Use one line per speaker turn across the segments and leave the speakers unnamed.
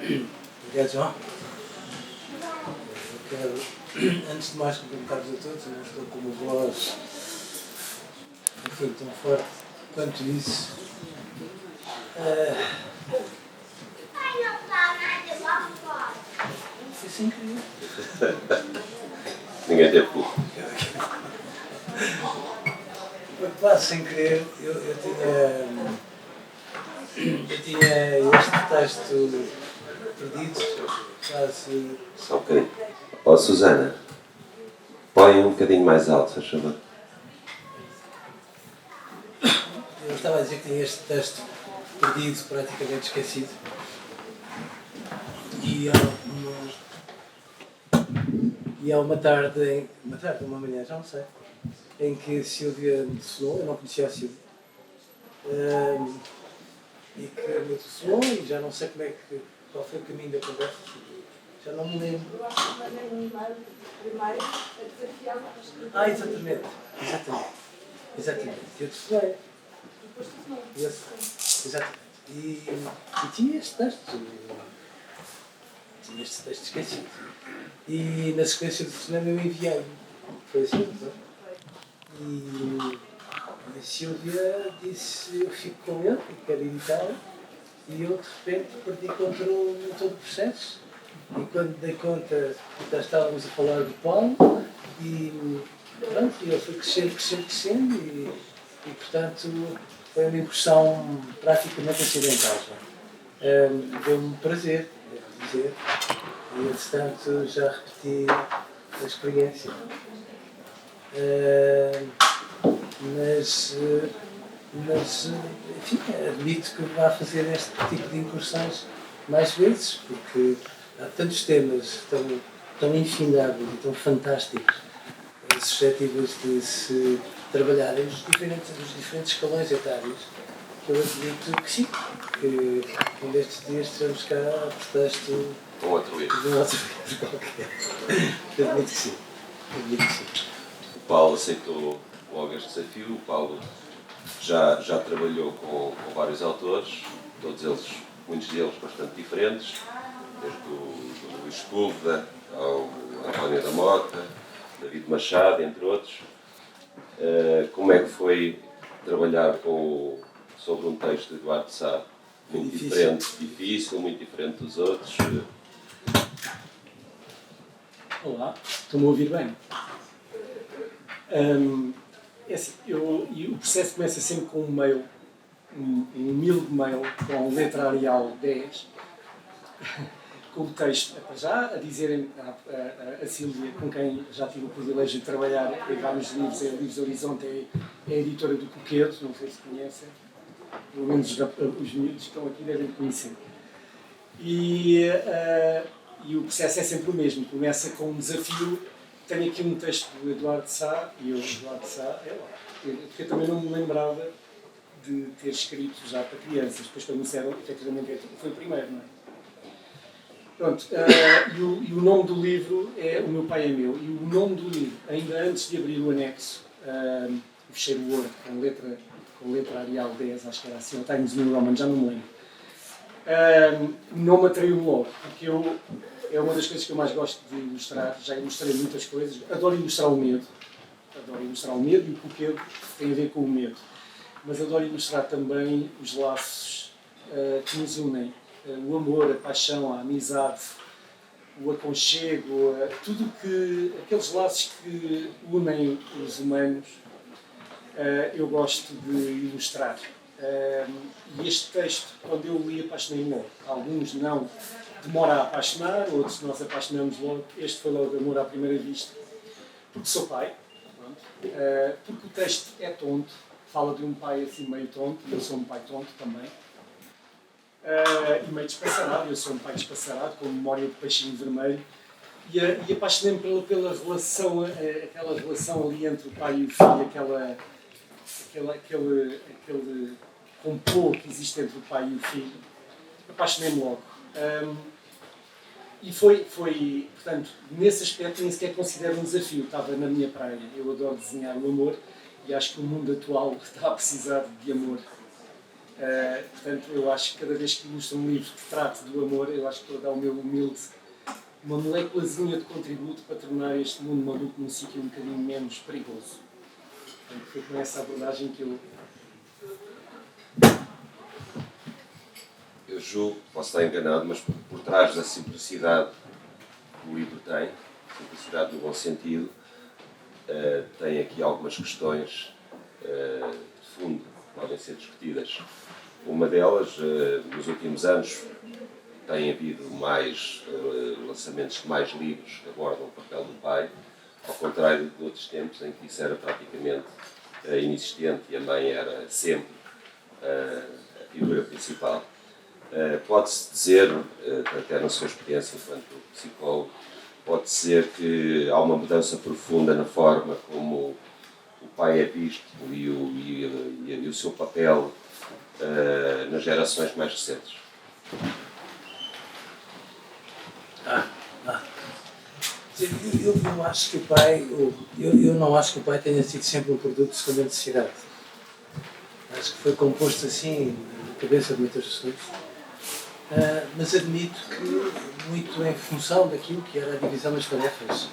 Obrigado, João. Eu quero, antes de mais, cumprimentar-vos a todos. Eu não estou com uma voz tão forte quanto isso. Foi sem querer.
Ninguém teve culpa.
Foi quase sem querer. Eu tinha este texto perdido, quase.
Só um bocadinho. Ó Susana, põe um bocadinho mais alto, faz favor.
Eu estava a dizer que tinha este texto perdido, praticamente esquecido. E há uma tarde, uma manhã, já não sei, em que a Sílvia me telefonou, eu não conhecia a Sílvia, e que me telefonou e já não sei qual foi o caminho da conversa, já não me lembro.
Mandei um e-mail primeiro a desafiar-me a escrever.
Exatamente. Eu telefonei.
Depois telefonou.
Exatamente. E tinha este texto. Tinha este texto esquecido. E na sequência do telefonema eu enviei. Foi assim, não foi? E a Sílvia disse: eu fico com ele, e quero editar. E eu de repente perdi controle de todo o processo. E quando dei conta, já estávamos a falar do Paulo. E pronto, ele foi crescendo. E portanto foi uma incursão praticamente acidental. Deu-me prazer, devo dizer. E entretanto já repeti a experiência. Mas enfim, admito que vá fazer este tipo de incursões mais vezes, porque há tantos temas tão infindáveis e tão fantásticos, suscetíveis de se trabalharem os diferentes escalões etários, que eu admito que sim, que um destes dias estejamos cá a pretexto
Um outro livro.
de um outro livro qualquer. Eu admito que sim.
O Paulo aceitou logo este desafio. O Paulo já trabalhou com vários autores, muitos deles bastante diferentes, desde o Luís Sepúlveda ao António da Mota, David Machado, entre outros. Como é que foi trabalhar sobre um texto de Eduardo Sá? Muito difícil, muito diferente dos outros.
Olá, estão-me a ouvir bem? É assim, o processo começa sempre com um mail, um humilde mail com letra Arial 10, com o texto, para já, a dizerem a Sílvia, com quem já tive o privilégio de trabalhar em vários livros, Livros Horizonte, é a editora do Coquedo, não sei se conhecem, pelo menos os miúdos que estão aqui devem conhecer. E o processo é sempre o mesmo, começa com um desafio. Tenho aqui um texto do Eduardo Sá, e Eduardo Sá, porque eu também não me lembrava de ter escrito já para crianças, depois quando me disseram, efetivamente foi o primeiro, não é? Pronto, e o nome do livro é O Meu Pai é Meu, e o nome do livro, ainda antes de abrir o anexo, o fecheiro Word, com letra Arial 10, acho que era assim, ou Times New Roman, já não me lembro, o nome atraiu-me logo, porque é uma das coisas que eu mais gosto de ilustrar. Já ilustrei muitas coisas. Adoro ilustrar o medo. E o Coquedo tem a ver com o medo. Mas adoro ilustrar também os laços que nos unem. O amor, a paixão, a amizade, o aconchego, aqueles laços que unem os humanos, eu gosto de ilustrar. E este texto, quando eu o li, apaixonei-me logo. Alguns não demora a apaixonar, outros nós apaixonamos logo. Este foi logo amor à primeira vista. Porque sou pai, porque o texto é tonto, fala de um pai assim meio tonto, e eu sou um pai tonto também. E meio despassarado, eu sou um pai despassarado, com memória de peixinho vermelho. E apaixonei-me pela relação, aquela relação ali entre o pai e o filho, aquele complô que existe entre o pai e o filho. Apaixonei-me logo. E foi, portanto, nesse aspecto nem sequer considero um desafio, estava na minha praia. Eu adoro desenhar o amor e acho que o mundo atual está a precisar de amor. Portanto, eu acho que cada vez que ilustro um livro que trate do amor, eu acho que estou a dar o meu humilde, uma moléculazinha de contributo para tornar este mundo maluco num sítio um bocadinho menos perigoso. Portanto, foi com essa abordagem que
Eu julgo, posso estar enganado, mas por trás da simplicidade que o livro tem, simplicidade no bom sentido, tem aqui algumas questões de fundo que podem ser discutidas. Uma delas, nos últimos anos, tem havido mais lançamentos de mais livros que abordam o papel do pai, ao contrário de outros tempos em que isso era praticamente inexistente e a mãe era sempre a figura principal. Pode-se dizer, até na sua experiência enquanto psicólogo, pode-se dizer que há uma mudança profunda na forma como o pai é visto e o seu papel nas gerações mais recentes.
Eu acho que o pai, eu não acho que o pai tenha sido sempre um produto de segunda necessidade. Acho que foi composto assim na cabeça de muitas pessoas. Mas admito que muito em função daquilo que era a divisão das tarefas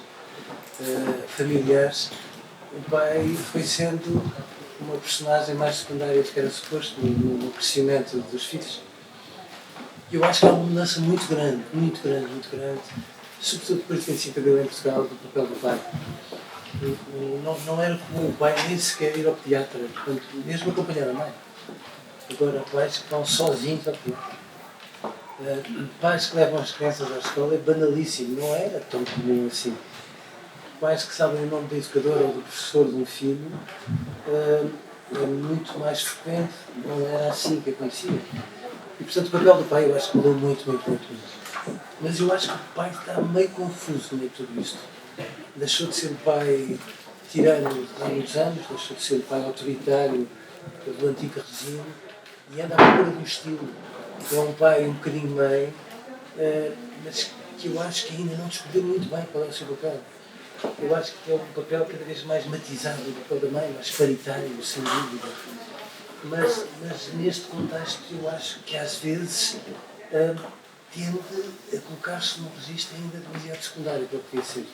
familiares, o pai foi sendo uma personagem mais secundária do que era suposto no crescimento dos filhos. Eu acho que há uma mudança muito grande, sobretudo depois do 25 de Abril em Portugal, do papel do pai. Não era comum o pai nem sequer ir ao pediatra, portanto, mesmo acompanhar a mãe. Agora, pais que vão sozinhos ao pediatra. Pais que levam as crianças à escola é banalíssimo, não era tão comum assim. Pais que sabem o nome do educador ou do professor de um filho é muito mais frequente, não era assim que acontecia. E portanto o papel do pai eu acho que mudou muito. Mas eu acho que o pai está meio confuso no meio de tudo isto. Deixou de ser o pai tirano há muitos anos, deixou de ser o pai autoritário do antigo regime e anda à procura de um estilo. É um pai um bocadinho mãe, mas que eu acho que ainda não descobriu muito bem qual é o seu papel. Eu acho que é um papel cada vez mais matizado, o papel da mãe, mais paritário, sem dúvida. Mas neste contexto eu acho que às vezes tende a colocar-se num registro ainda demasiado secundário para o que devia ser.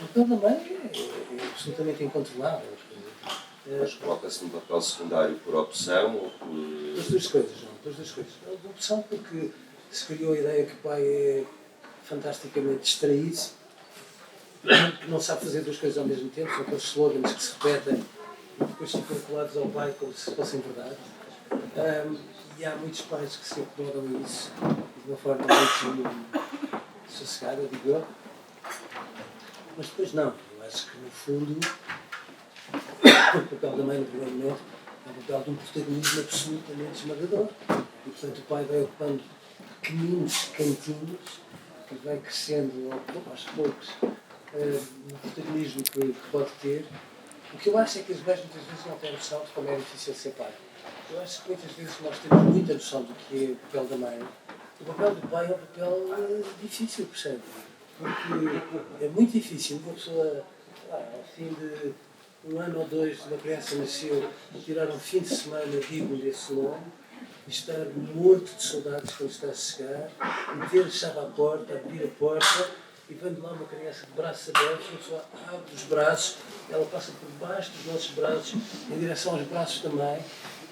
O papel da mãe é absolutamente incontrolável.
Mas coloca-se num papel secundário por opção ou por...
As duas coisas, não. As duas coisas. A opção porque se criou a ideia que o pai é fantasticamente distraído, que não sabe fazer duas coisas ao mesmo tempo, são aqueles slogans que se repetem e depois ficam colados ao pai como se fossem verdade. E há muitos pais que se acomodam a isso de uma forma muito sossegada, digo eu. Mas depois não. Eu acho que no fundo o papel da mãe no primeiro momento é o papel de um protagonismo absolutamente esmagador. E portanto o pai vai ocupando pequeninos cantinhos e vai crescendo aos poucos no protagonismo que pode ter. O que eu acho é que as mulheres muitas vezes não têm noção de como é difícil ser pai. Eu acho que muitas vezes nós temos muita noção do que é o papel da mãe. O papel do pai é um papel difícil, percebe? Porque é muito difícil uma pessoa, ao fim de 1 ano ou 2 de uma criança nasceu, tirar um fim de semana digno desse nome, e estar morto de saudades quando está a chegar, meter a chave à porta, abrir a porta, e vendo lá uma criança de braços abertos, uma pessoa abre os braços, ela passa por baixo dos nossos braços, em direção aos braços da mãe,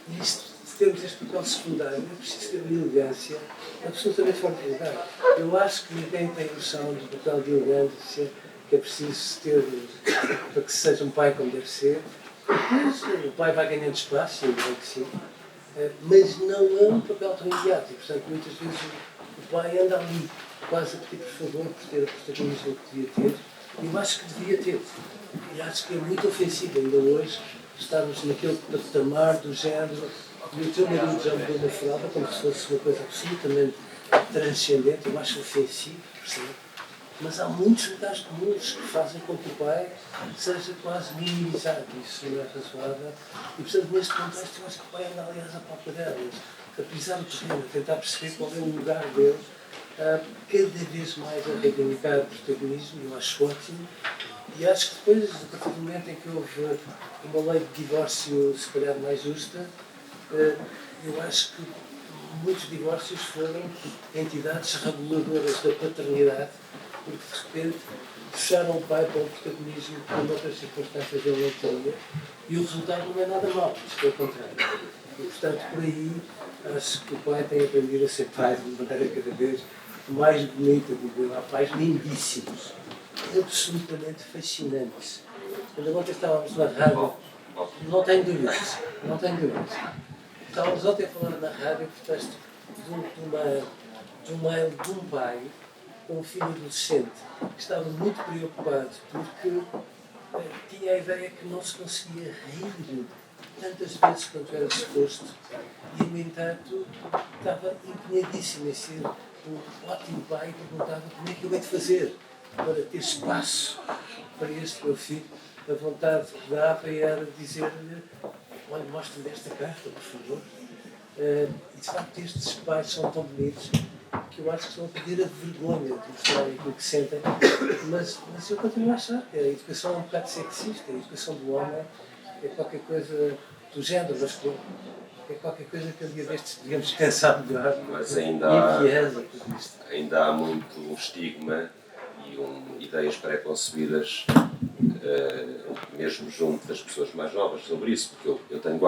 e isto, se termos este papel secundário, é preciso ter uma elegância absolutamente fora de lugar. Eu acho que ninguém tem noção do papel de elegância que é preciso ter para que seja um pai como deve ser. Mas o pai vai ganhando espaço, eu digo que sim, mas não é um papel tão imediato. E, portanto, muitas vezes o pai anda ali, quase a pedir por favor por ter a protagonismo que devia ter. E eu acho que devia ter. E acho que é muito ofensivo ainda hoje estarmos naquele patamar do género e o teu marido já me deu uma fralda como se fosse uma coisa absolutamente transcendente. Eu acho ofensivo, percebe? Mas há muitos lugares comuns que fazem com que o pai seja quase minimizado. Isso não é razoável. E, portanto, neste contexto, eu acho que o pai anda, aliás, a palpa delas, a pisar o terreno, a tentar perceber qual é o lugar dele, cada vez mais a reivindicar o protagonismo. Eu acho ótimo. E acho que depois, a partir do momento em que houve uma lei de divórcio, se calhar, mais justa, eu acho que muitos divórcios foram entidades reguladoras da paternidade, porque de repente puxaram o pai para um protagonismo que em outras circunstâncias ele não teria, e o resultado não é nada mau, isto é o contrário. E portanto, por aí, acho que o pai tem aprendido a ser pai de uma maneira cada vez mais bonita de ver. Há pais lindíssimos, absolutamente fascinantes. Quando ontem estávamos na rádio, não tenho dúvidas, não tenho dúvidas. Estávamos ontem a falar na rádio, portanto, de um pai com um filho adolescente que estava muito preocupado porque tinha a ideia que não se conseguia rir tantas vezes quanto era suposto e, no entanto, estava empenhadíssimo em ser um ótimo pai e perguntava como é que eu hei de fazer para ter espaço para este meu filho. A vontade que dava era dizer-lhe: olha, mostre-me esta carta, por favor. E de facto estes pais são tão bonitos que eu acho que estão a perder a vergonha de mostrarem aquilo que sentem, mas eu continuo a achar que a educação é um bocado sexista, a educação do homem é qualquer coisa do género masculino, é qualquer coisa que um dia destes devíamos pensar melhor.
Mas ainda há muito um estigma e ideias pré-concebidas, mesmo junto das pessoas mais novas, sobre isso, porque eu tenho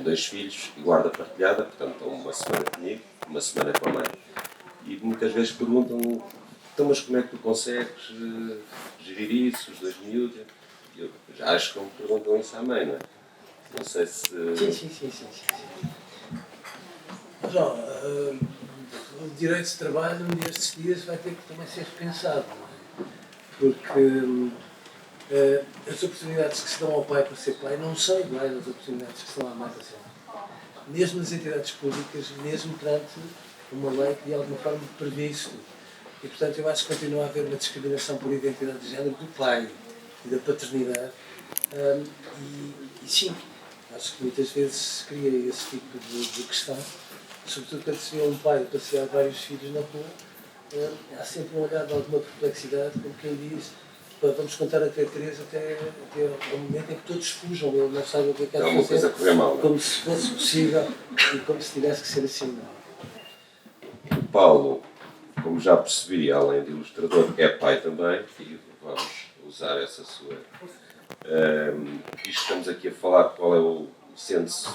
2 filhos e guarda partilhada, portanto estão uma semana comigo, uma semana com a mãe. E muitas vezes perguntam: então, mas como é que tu consegues gerir isso, os 2 miúdos? Eu já acho que não me perguntam isso à mãe, não é? Não sei se...
Sim. Mas, ó, o direito de trabalho nestes dias vai ter que também ser repensado, não é? Porque as oportunidades que se dão ao pai para ser pai não são iguais às oportunidades que se dão à mãe para ser mãe. Mesmo nas entidades públicas, mesmo perante uma lei que de alguma forma prevê isso tudo. E portanto eu acho que continua a haver uma discriminação por identidade de género do pai e da paternidade. E sim, acho que muitas vezes se cria esse tipo de questão, sobretudo quando se vê um pai passear vários filhos na rua, há sempre um olhar de alguma perplexidade, como quem diz: vamos contar até 3 até ao momento em que todos fujam, ele não sabe o que é que há de fazer.
É uma coisa a correr mal, não é?
Como se fosse possível e como se tivesse que ser assim.
O Paulo, como já percebi, além de ilustrador, é pai também, e vamos usar essa sua... Isto estamos aqui a falar qual é o... Sente-se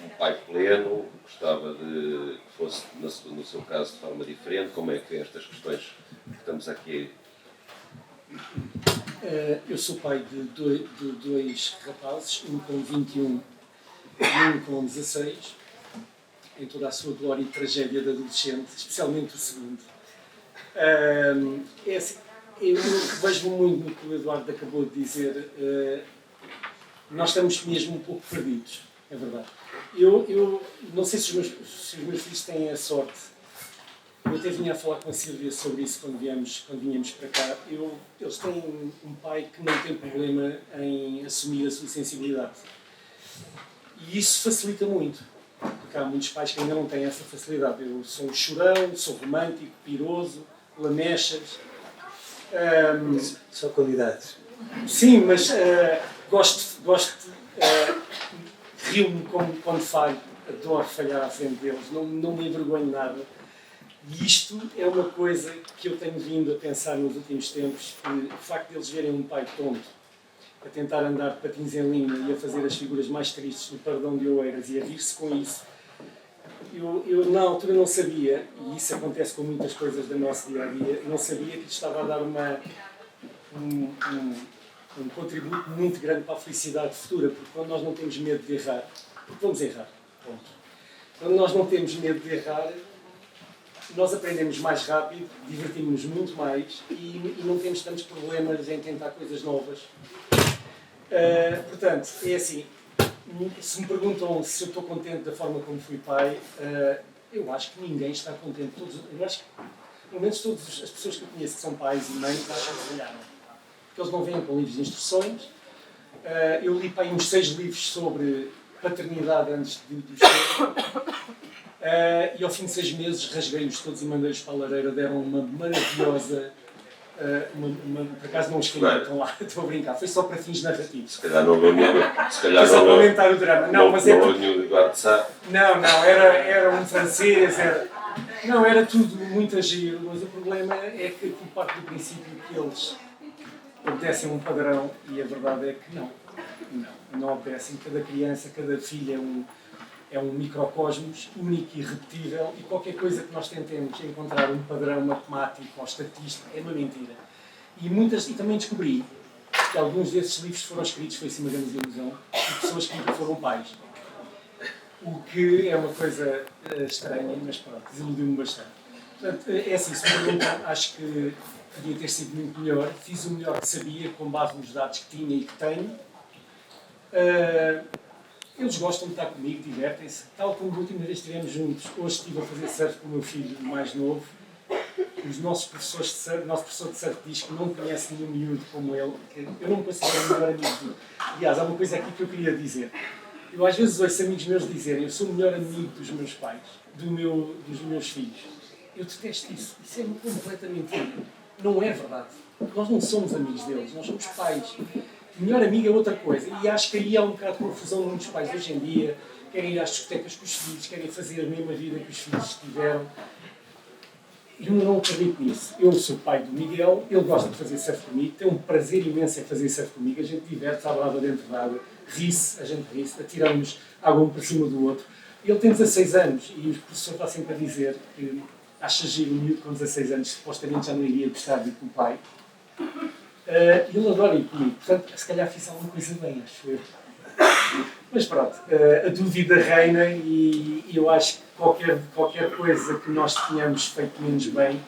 um pai pleno, gostava de que fosse, no seu caso, de forma diferente. Como é que estas questões que estamos aqui...
Eu sou pai de 2 rapazes, um com 21 e um com 16, em toda a sua glória e tragédia de adolescente, especialmente o segundo. Eu vejo-me muito no que o Eduardo acabou de dizer. Nós estamos mesmo um pouco perdidos, é verdade. Eu não sei se os meus filhos têm a sorte. Eu até vinha a falar com a Sílvia sobre isso quando vínhamos para cá. Eles têm um pai que não tem problema em assumir a sua sensibilidade. E isso facilita muito, porque há muitos pais que ainda não têm essa facilidade. Eu sou um chorão, sou romântico, piroso, lamechas.
São qualidades.
Sim, mas rio-me quando falho, adoro falhar à frente deles, não me envergonho nada. E isto é uma coisa que eu tenho vindo a pensar nos últimos tempos, que o facto de eles verem um pai tonto a tentar andar de patins em linha e a fazer as figuras mais tristes do Pardão de Oeiras e a rir-se com isso, eu na altura não sabia, e isso acontece com muitas coisas do nosso dia-a-dia, não sabia que lhes estava a dar um contributo muito grande para a felicidade futura, porque quando nós não temos medo de errar, porque vamos errar, ponto. Quando nós não temos medo de errar, nós aprendemos mais rápido, divertimos-nos muito mais e não temos tantos problemas em tentar coisas novas. Portanto, é assim, se me perguntam se eu estou contente da forma como fui pai, eu acho que ninguém está contente. Eu acho que, pelo menos todas as pessoas que eu conheço que são pais e mães acham que falharam. Porque eles não vêm com livros de instruções. Eu li para aí uns 6 livros sobre paternidade antes de os ter. E ao fim de 6 meses rasguei-os todos e mandei-os para a lareira. Deram uma maravilhosa por acaso não escrevi, estão lá, estou a brincar, foi só para fins narrativos.
Se calhar não leu nenhum. Se calhar
Foi só para
não leu.
aumentar o drama. Não, mas é
Não
tudo.
leu nenhum Eduardo Sá.
Não, era um francês, era tudo muito agir, mas o problema é que aquilo parte do princípio que eles obedecem a um padrão e a verdade é que não obedecem. Cada criança, cada filha é um microcosmos único e irrepetível e qualquer coisa que nós tentemos encontrar um padrão matemático ou estatístico é uma mentira. E também descobri que alguns desses livros foram escritos, foi assim uma grande ilusão, por pessoas que nunca foram pais. O que é uma coisa estranha, mas pronto, desiludiu-me bastante. Portanto, é assim, se me perguntam, acho que podia ter sido muito melhor. Fiz o melhor que sabia, com base nos dados que tinha e que tenho. Eles gostam de estar comigo, divertem-se. Tal como a última vez que estivemos juntos, hoje estive a fazer surf com o meu filho mais novo. Os nossos professores de surf, o nosso professor de surf diz que não conhece nenhum miúdo como ele. Que eu não me considero o melhor amigo dele. Aliás, há uma coisa aqui que eu queria dizer. Eu às vezes ouço amigos meus dizerem eu sou o melhor amigo dos meus pais, dos meus filhos. Eu detesto isso. Isso é completamente mentira. Não é verdade. Nós não somos amigos deles, nós somos pais. O melhor amigo é outra coisa. E acho que aí há um bocado de confusão. Muitos pais hoje em dia querem ir às discotecas com os filhos, querem fazer a mesma vida que os filhos tiveram. Eu não acredito nisso. Eu sou pai do Miguel, ele gosta de fazer surf comigo, tem um prazer imenso em fazer surf comigo, a gente diverte-se à brava dentro da água, ri-se, a gente ri-se, atiramos água um para cima do outro. Ele tem 16 anos e o professor está sempre a dizer que acha giro um miúdo com 16 anos, supostamente já não iria gostar de ir com o pai. Ele adora ir comigo, portanto, se calhar fiz alguma coisa bem, acho eu. Mas pronto, a dúvida reina e eu acho que qualquer coisa que nós tenhamos feito menos bem,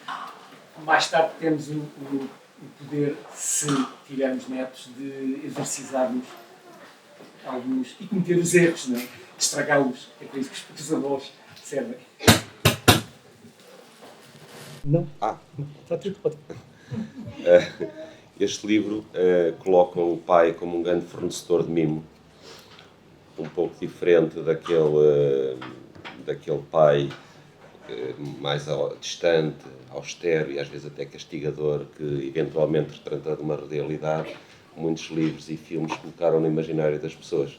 mais tarde temos o poder, se tivermos netos, de exercizarmos alguns e cometer os erros, não é? Estragá-los. É por isso que os avós servem. Não? Está tudo ótimo.
Este livro coloca o pai como um grande fornecedor de mimo, um pouco diferente daquele pai mais distante, austero e às vezes até castigador, que eventualmente retrata uma realidade. Muitos livros e filmes colocaram no imaginário das pessoas,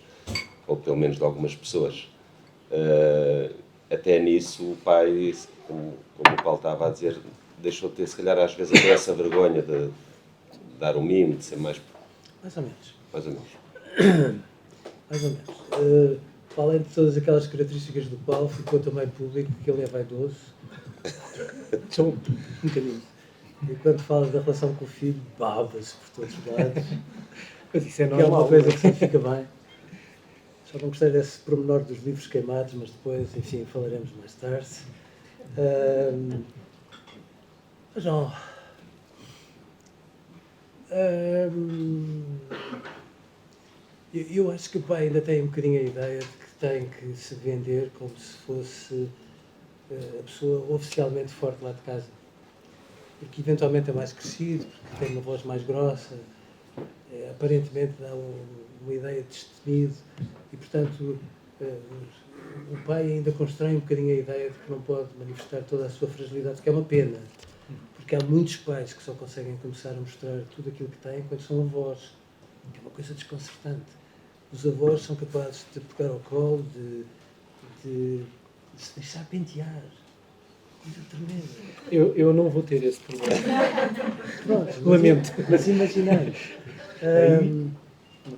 ou pelo menos de algumas pessoas. Até nisso o pai, como o Paulo estava a dizer, deixou de ter, se calhar, às vezes até essa vergonha de dar um mimo, de ser mais...
Mais ou menos.
Mais ou menos.
Mais ou menos. Além de todas aquelas características do Paulo, ficou também público que ele é vaidoso. São um bocadinho. E quando fala da relação com o filho, baba-se por todos os lados.
Mas isso é
Que é
normal.
uma coisa que sempre fica bem. Só não gostei desse pormenor dos livros queimados, mas depois, enfim, falaremos mais tarde. Mas não... Eu acho que o pai ainda tem um bocadinho a ideia de que tem que se vender como se fosse a pessoa oficialmente forte lá de casa. Porque eventualmente é mais crescido, porque tem uma voz mais grossa, aparentemente dá uma ideia de destemido e, portanto, o pai ainda constrói um bocadinho a ideia de que não pode manifestar toda a sua fragilidade, que é uma pena. Porque há muitos pais que só conseguem começar a mostrar tudo aquilo que têm quando são avós, que é uma coisa desconcertante. Os avós são capazes de pegar ao colo, de se deixar pentear. Coisa tremenda.
Eu não vou ter esse problema.
Pronto,
Lamento.
mas imaginamos.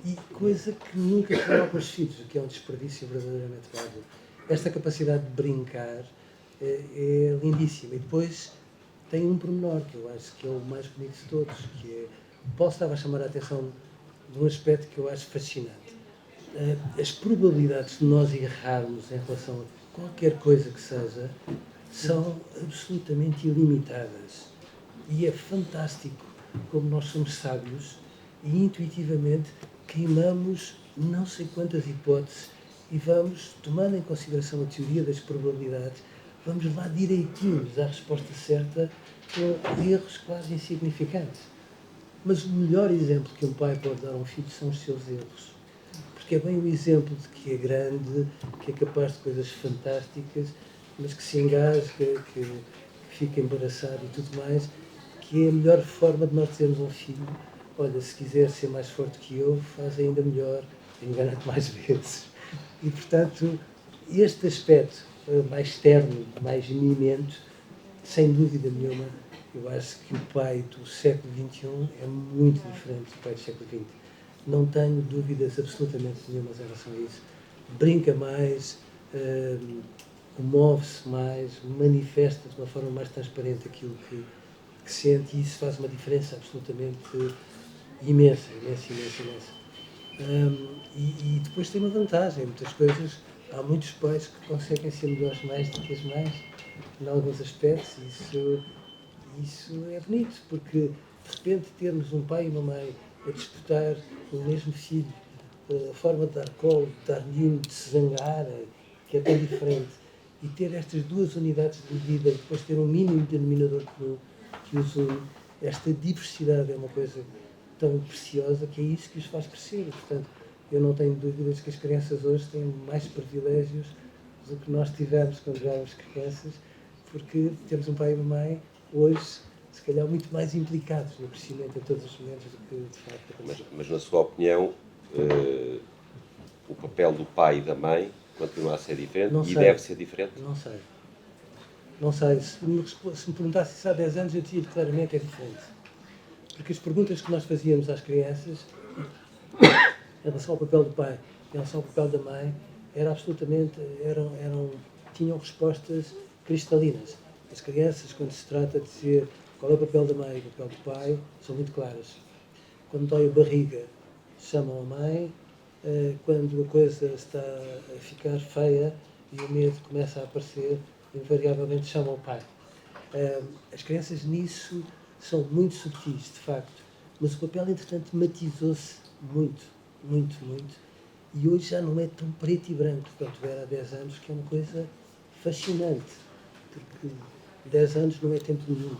E coisa que nunca será para os filhos, o que é um desperdício verdadeiramente válido. Esta capacidade de brincar é lindíssima. E depois tem um pormenor que eu acho que é o mais bonito de todos, que é... O Paulo estava a chamar a atenção de um aspecto que eu acho fascinante. As probabilidades de nós errarmos em relação a qualquer coisa que seja são absolutamente ilimitadas. E é fantástico como nós somos sábios e intuitivamente queimamos não sei quantas hipóteses e vamos, tomando em consideração a teoria das probabilidades, vamos lá direitinhos à resposta certa com erros quase insignificantes. Mas o melhor exemplo que um pai pode dar a um filho são os seus erros. Porque é bem o exemplo de que é grande, que é capaz de coisas fantásticas, mas que se engasga, que fica embaraçado e tudo mais, que é a melhor forma de nós dizermos a um filho: olha, se quiser ser mais forte que eu, faz ainda melhor, engana-te mais vezes. E, portanto, este aspecto mais terno, mais mimento, sem dúvida nenhuma, eu acho que o pai do século XXI é muito diferente do pai do século XX. Não tenho dúvidas absolutamente nenhumas em relação a isso. Brinca mais, move-se mais, manifesta de uma forma mais transparente aquilo que sente, e isso faz uma diferença absolutamente imensa. E depois tem uma vantagem, muitas coisas, há muitos pais que conseguem ser melhores mais do que as mães, em alguns aspectos, e isso é bonito, porque de repente termos um pai e uma mãe a disputar o mesmo filho, a forma de dar colo, de dar ninho, de se zangar, que é tão diferente, e ter estas duas unidades de vida, e depois ter um mínimo denominador comum que os une, esta diversidade é uma coisa tão preciosa que é isso que os faz crescer. E, portanto, eu não tenho dúvidas que as crianças hoje têm mais privilégios do que nós tivemos quando éramos crianças, porque temos um pai e uma mãe hoje, se calhar, muito mais implicados no crescimento em todos os momentos do que, de facto,
mas na sua opinião, o papel do pai e da mãe continua a ser diferente e deve ser diferente?
Não sei. Se me perguntasse isso há 10 anos, eu diria claramente é diferente. Porque as perguntas que nós fazíamos às crianças, em relação ao papel do pai, em relação ao papel da mãe, tinham respostas cristalinas. As crianças, quando se trata de dizer qual é o papel da mãe e o papel do pai, são muito claras. Quando dói a barriga, chamam a mãe. Quando a coisa está a ficar feia e o medo começa a aparecer, invariavelmente chamam o pai. As crianças nisso são muito subtis, de facto, mas o papel, entretanto, matizou-se muito, e hoje já não é tão preto e branco quanto era há 10 anos, que é uma coisa fascinante, porque 10 anos não é tempo nenhum,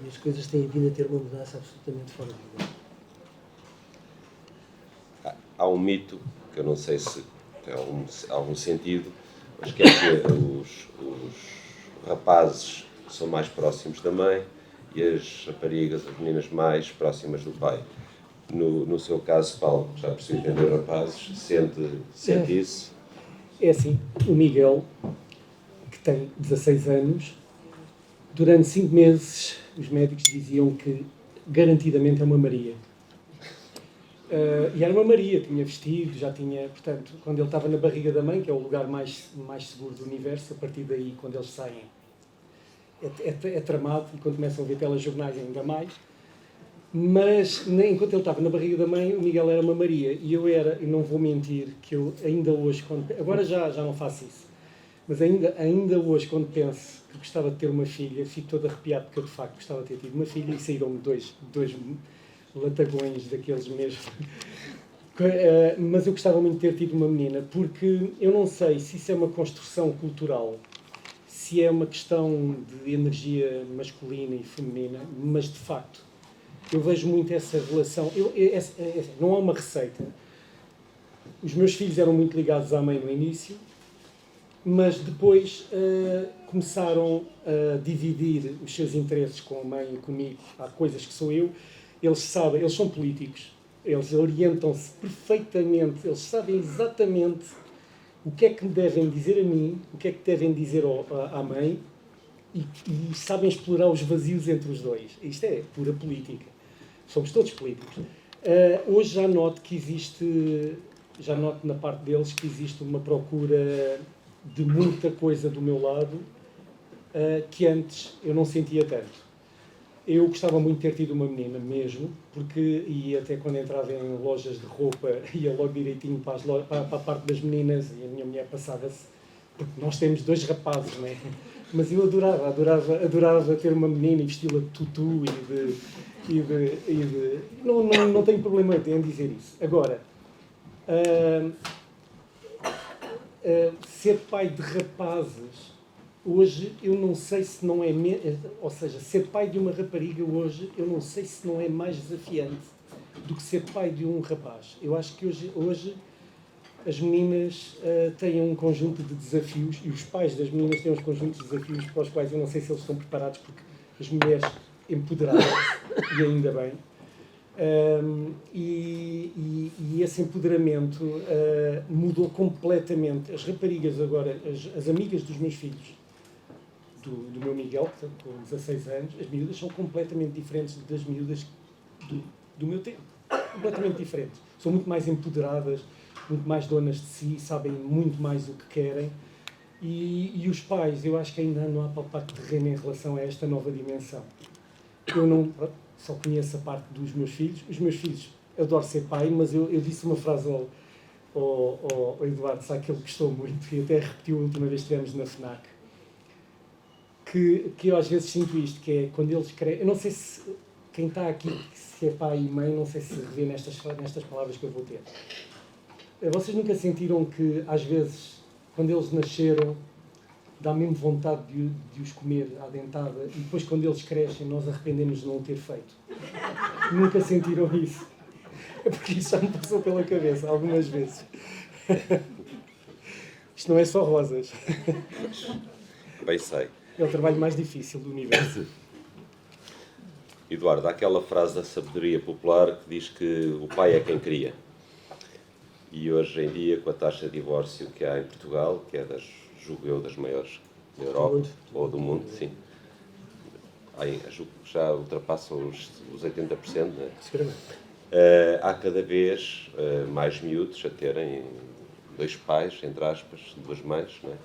e as coisas têm vindo a ter uma mudança absolutamente fora de lugar.
Há um mito, que eu não sei se tem algum sentido, mas que é que os rapazes são mais próximos da mãe e as raparigas, as meninas, mais próximas do pai. No seu caso, Paulo, já percebi entender rapazes, sente isso?
É assim, o Miguel, que tem 16 anos, durante 5 meses os médicos diziam que garantidamente é uma Maria. E era uma Maria, tinha vestido, já tinha, portanto, quando ele estava na barriga da mãe, que é o lugar mais seguro do universo, a partir daí, quando eles saem, é tramado, e quando começam a ver telejornais ainda mais. Mas, enquanto ele estava na barriga da mãe, o Miguel era uma Maria, e e não vou mentir, que eu ainda hoje, agora já não faço isso, mas ainda hoje, quando penso que gostava de ter uma filha, fico todo arrepiado, porque eu de facto gostava de ter tido uma filha, e saíram-me dois latagões daqueles mesmo. Mas eu gostava muito de ter tido uma menina, porque eu não sei se isso é uma construção cultural, se é uma questão de energia masculina e feminina, mas de facto eu vejo muito essa relação. Não há uma receita. Os meus filhos eram muito ligados à mãe no início, mas depois começaram a dividir os seus interesses com a mãe e comigo. Há coisas que sou eu. Eles sabem, eles são políticos, eles orientam-se perfeitamente, eles sabem exatamente o que é que me devem dizer a mim, o que é que devem dizer à mãe, e sabem explorar os vazios entre os dois. Isto é pura política. Somos todos políticos. Hoje já noto na parte deles que existe uma procura de muita coisa do meu lado que antes eu não sentia tanto. Eu gostava muito de ter tido uma menina mesmo, e até quando entrava em lojas de roupa ia logo direitinho para a parte das meninas, e a minha mulher passava-se, porque nós temos 2 rapazes, não é? Mas eu adorava ter uma menina e vesti-la de tutu não tenho problema em dizer isso. Agora, ser pai de rapazes, hoje eu não sei se não é... Ou seja, ser pai de uma rapariga hoje, eu não sei se não é mais desafiante do que ser pai de um rapaz. Eu acho que hoje as meninas têm um conjunto de desafios, e os pais das meninas têm uns conjuntos de desafios para os quais eu não sei se eles estão preparados, porque as mulheres empoderadas, e ainda bem. E esse empoderamento mudou completamente. As raparigas agora, as amigas dos meus filhos, do meu Miguel, portanto, com 16 anos, as miúdas são completamente diferentes das miúdas do meu tempo. Completamente diferentes. São muito mais empoderadas, muito mais donas de si, sabem muito mais o que querem. E os pais, eu acho que ainda não há palpado terreno em relação a esta nova dimensão. Eu não só conheço a parte dos meus filhos. Os meus filhos, eu adoro ser pai, mas eu disse uma frase ao Eduardo Sá que ele gostou muito, e até repetiu a última vez que estivemos na FNAC, que eu às vezes sinto isto, que é quando eles crescem. Eu não sei se quem está aqui, se é pai e mãe, não sei se revê nestas palavras que eu vou ter. Vocês nunca sentiram que, às vezes, quando eles nasceram, dá mesmo vontade de os comer à dentada, e depois, quando eles crescem, nós arrependemos de não o ter feito? Nunca sentiram isso? É porque isso já me passou pela cabeça algumas vezes. Isto não é só rosas.
Bem sei.
É o trabalho mais difícil do universo.
Eduardo, há aquela frase da sabedoria popular que diz que o pai é quem cria. E hoje em dia, com a taxa de divórcio que há em Portugal, que é julgo eu, das maiores da Europa, ou do mundo, sim. Julgo que já ultrapassam os 80%, não é?
Seguramente.
Há cada vez mais miúdos a terem 2 pais, entre aspas, 2 mães, não é?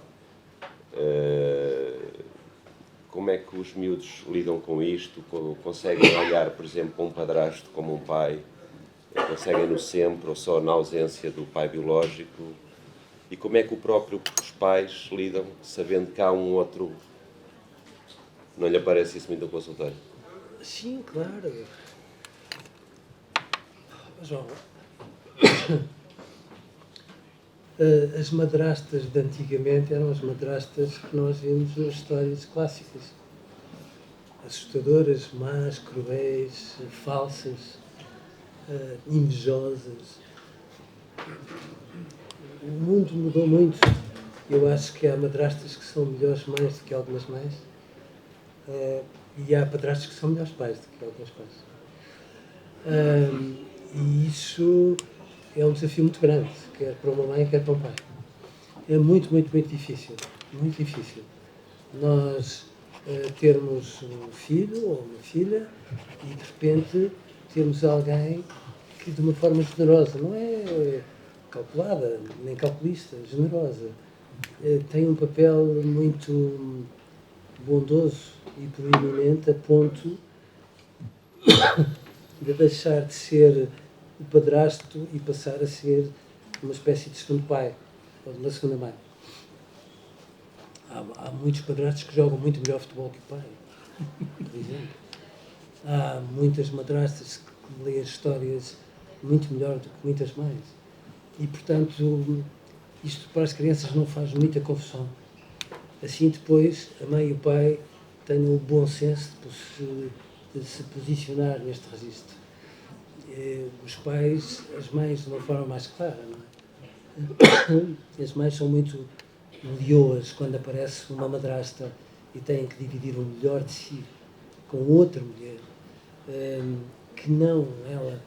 Como é que os miúdos lidam com isto? Conseguem olhar, por exemplo, para um padrasto como um pai? Conseguem-no sempre ou só na ausência do pai biológico? E como é que os pais lidam sabendo que há um outro? Não lhe aparece isso muito no consultório?
Sim, claro. João, as madrastas de antigamente eram as madrastas que nós vimos nas histórias clássicas. Assustadoras, más, cruéis, falsas, invejosas. O mundo mudou muito. Eu acho que há madrastas que são melhores mães do que algumas mães. E há padrastos que são melhores pais do que alguns pais. E isso é um desafio muito grande, quer para uma mãe, quer para um pai. É muito, muito, muito difícil. Muito difícil. Nós termos um filho ou uma filha e de repente termos alguém que de uma forma generosa, não é calculada, nem calculista, generosa, tem um papel muito bondoso e proeminente a ponto de deixar de ser o padrasto e passar a ser uma espécie de segundo pai ou de uma segunda mãe. Há muitos padrastos que jogam muito melhor futebol que o pai, por exemplo. Há muitas madrastas que leem histórias muito melhor do que muitas mães. E, portanto, isto para as crianças não faz muita confusão. Assim, depois, a mãe e o pai têm o bom senso de se posicionar neste registro. Os pais, as mães, de uma forma mais clara, não é? As mães são muito leoas quando aparece uma madrasta e têm que dividir o melhor de si com outra mulher, que não ela,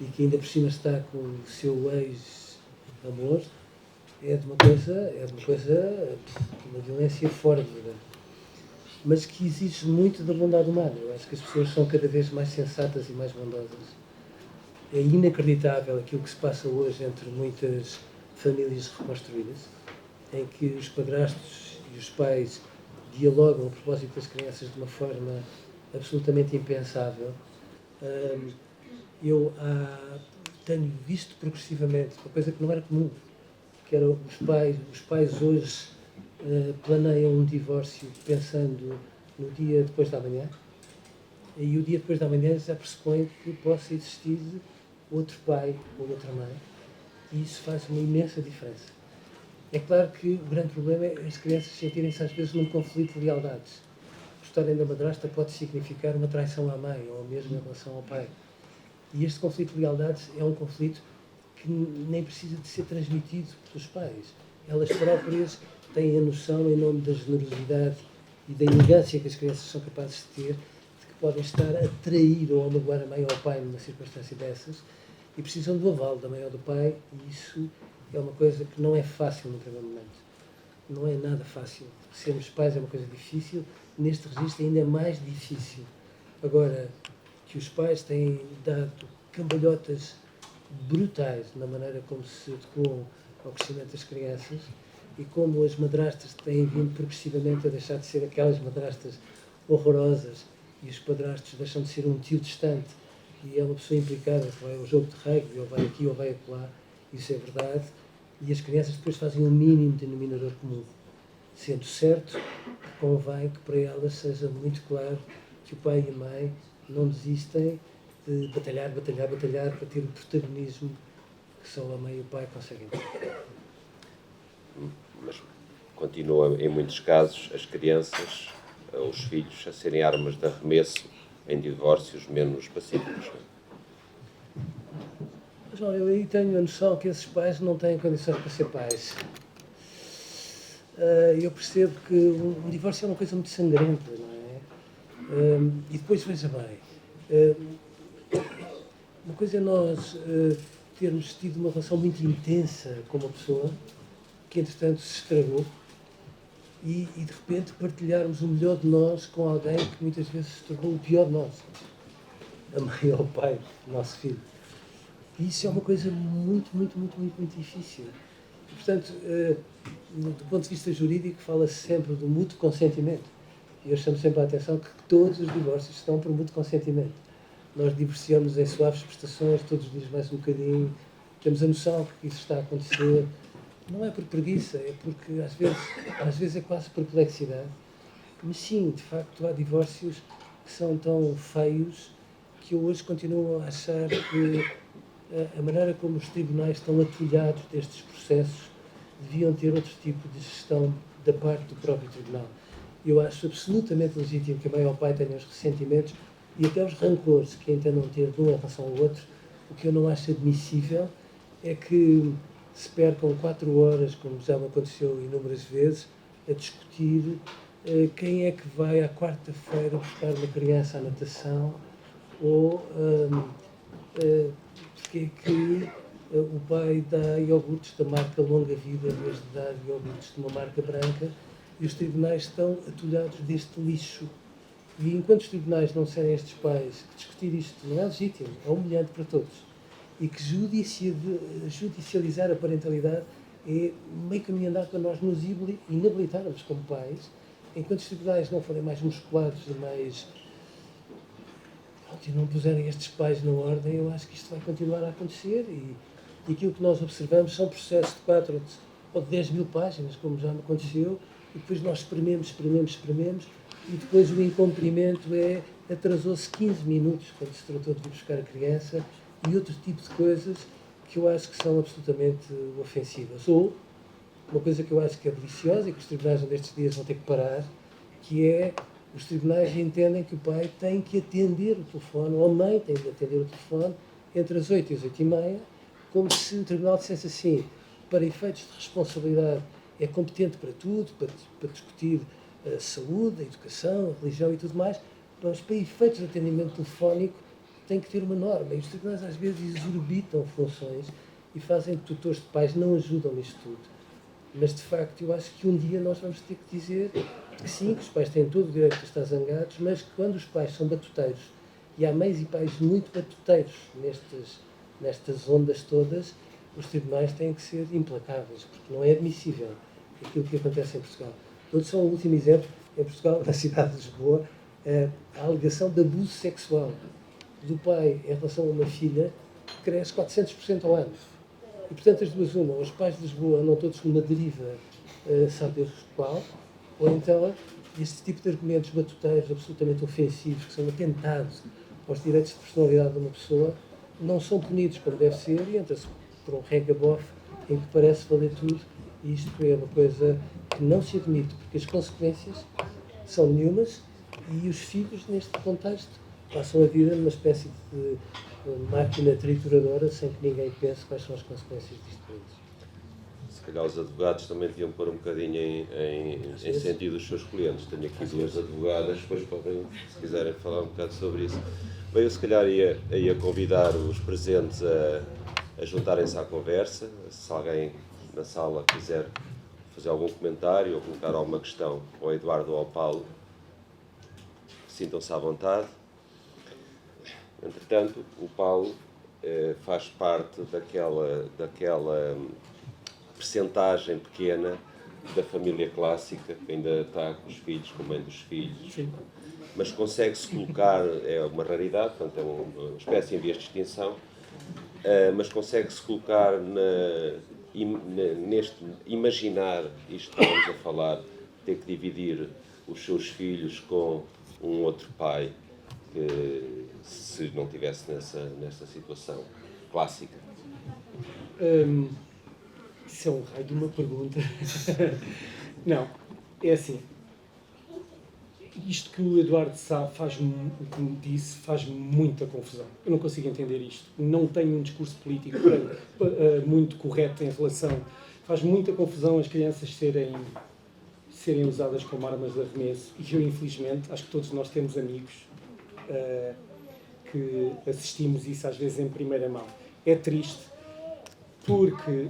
e que ainda por cima está com o seu ex-amor, é de uma violência fora de lugar. Mas que exige muito da bondade humana. Eu acho que as pessoas são cada vez mais sensatas e mais bondosas. É inacreditável aquilo que se passa hoje entre muitas famílias reconstruídas, em que os padrastos e os pais dialogam a propósito das crianças de uma forma absolutamente impensável. Eu tenho visto progressivamente uma coisa que não era comum, que era os pais hoje planeiam um divórcio pensando no dia depois da manhã, e o dia depois da manhã já pressupõe que possa existir outro pai ou outra mãe, e isso faz uma imensa diferença. É claro que o grande problema é as crianças sentirem-se às vezes num conflito de lealdades. Gostarem da madrasta pode significar uma traição à mãe, ou mesmo em relação ao pai. E este conflito de lealdades é um conflito que nem precisa de ser transmitido pelos pais. Elas próprias têm a noção, em nome da generosidade e da elegância que as crianças são capazes de ter, de que podem estar a trair ou a magoar a mãe ou o pai numa circunstância dessas e precisam do aval da mãe ou do pai, e isso é uma coisa que não é fácil no primeiro momento. Não é nada fácil. Sermos pais é uma coisa difícil, neste registro ainda é mais difícil. Agora, que os pais têm dado cambalhotas brutais na maneira como se adequam ao crescimento das crianças e como as madrastas têm vindo progressivamente a deixar de ser aquelas madrastas horrorosas e os padrastos deixam de ser um tio distante e é uma pessoa implicada que vai ao jogo de rugby ou vai aqui ou vai acolá, isso é verdade, e as crianças depois fazem um mínimo denominador comum, sendo certo que convém que para elas seja muito claro que o pai e a mãe não desistem de batalhar para ter o protagonismo que só a mãe e o pai conseguem ter.
Mas continua, em muitos casos, as crianças, os filhos, a serem armas de arremesso em divórcios menos pacíficos.
João, eu aí tenho a noção que esses pais não têm condições para ser pais. Eu percebo que um divórcio é uma coisa muito sangrenta, não é? E depois, veja bem, uma coisa é nós termos tido uma relação muito intensa com uma pessoa que, entretanto, se estragou e de repente, partilharmos o melhor de nós com alguém que muitas vezes se tornou o pior de nós. A mãe ou o pai do nosso filho. E isso é uma coisa muito difícil. E, portanto, do ponto de vista jurídico, fala-se sempre do mútuo consentimento. E eu chamo sempre a atenção que todos os divórcios estão por mútuo consentimento. Nós divorciamos em suaves prestações, todos os dias mais um bocadinho. Temos a noção que isso está a acontecer. Não é por preguiça, é porque às vezes é quase perplexidade. Mas sim, de facto, há divórcios que são tão feios que eu hoje continuo a achar que a maneira como os tribunais estão atulhados destes processos deviam ter outro tipo de gestão da parte do próprio tribunal. Eu acho absolutamente legítimo que a mãe ou o pai tenham os ressentimentos e até os rancores que entendam ter de um em relação ao outro. O que eu não acho admissível é que se percam 4 horas, como já me aconteceu inúmeras vezes, a discutir quem é que vai à quarta-feira buscar uma criança à natação ou porque é que o pai dá iogurtes da marca Longa Vida em vez de dar iogurtes de uma marca branca, e os tribunais estão atulhados deste lixo. E enquanto os tribunais não serem estes pais, que discutir isto não é legítimo, é humilhante para todos. E que judicializar a parentalidade é meio caminho andado para nós nos inabilitarmos como pais, enquanto os tribunais não forem mais musculados e mais... e não puserem estes pais na ordem, eu acho que isto vai continuar a acontecer e aquilo que nós observamos são processos de 4 ou de 10 mil páginas, como já me aconteceu, e depois nós esprememos, e depois o incumprimento atrasou-se 15 minutos quando se tratou de vir buscar a criança e outro tipo de coisas que eu acho que são absolutamente ofensivas. Ou, uma coisa que eu acho que é deliciosa e que os tribunais nestes dias vão ter que parar, que é os tribunais entendem que o pai tem que atender o telefone, ou a mãe tem de atender o telefone entre as 8 e as 8h30, como se o tribunal dissesse assim, para efeitos de responsabilidade é competente para tudo, para discutir a saúde, a educação, a religião e tudo mais, mas para efeitos de atendimento telefónico tem que ter uma norma. E os tribunais às vezes exorbitam funções e fazem que tutores de pais não ajudam nisto tudo. Mas de facto eu acho que um dia nós vamos ter que dizer que sim, que os pais têm todo o direito de estar zangados, mas que quando os pais são batuteiros, e há mães e pais muito batuteiros nestas ondas todas, os tribunais têm que ser implacáveis, porque não é admissível aquilo que acontece em Portugal. Dou-te só um último exemplo. Em Portugal, na cidade de Lisboa, a alegação de abuso sexual do pai em relação a uma filha cresce 400% ao ano. E, portanto, as duas uma, os pais de Lisboa andam todos numa deriva, sabe Deus qual, ou então este tipo de argumentos batuteiros absolutamente ofensivos, que são atentados aos direitos de personalidade de uma pessoa, não são punidos como deve ser e entra-se por um regabof em que parece valer tudo, e isto é uma coisa que não se admite, porque as consequências são nenhumas e os filhos, neste contexto, passam a vida numa espécie de máquina trituradora sem que ninguém pense quais são as consequências disto para eles.
calhar os advogados também deviam pôr um bocadinho em sentido os seus clientes. Tenho aqui duas advogadas, depois podem, se quiserem, falar um bocado sobre isso. Bem, eu se calhar ia convidar os presentes a juntarem-se à conversa. Se alguém na sala quiser fazer algum comentário ou colocar alguma questão ao Eduardo ou ao Paulo, sintam-se à vontade. Entretanto, o Paulo faz parte daquela percentagem pequena da família clássica, que ainda está com os filhos, com a mãe dos filhos.
Sim.
Mas consegue-se colocar, é uma raridade, portanto é uma espécie em vias de extinção, mas consegue-se colocar neste imaginar isto que estamos a falar, ter que dividir os seus filhos com um outro pai, que se não tivesse nessa situação clássica.
Isso é um raio de uma pergunta. Não, é assim. Isto que o Eduardo Sá como disse, faz muita confusão. Eu não consigo entender isto. Não tenho um discurso político muito correto em relação. Faz muita confusão as crianças serem usadas como armas de arremesso. E eu, infelizmente, acho que todos nós temos amigos que assistimos isso às vezes em primeira mão. É triste porque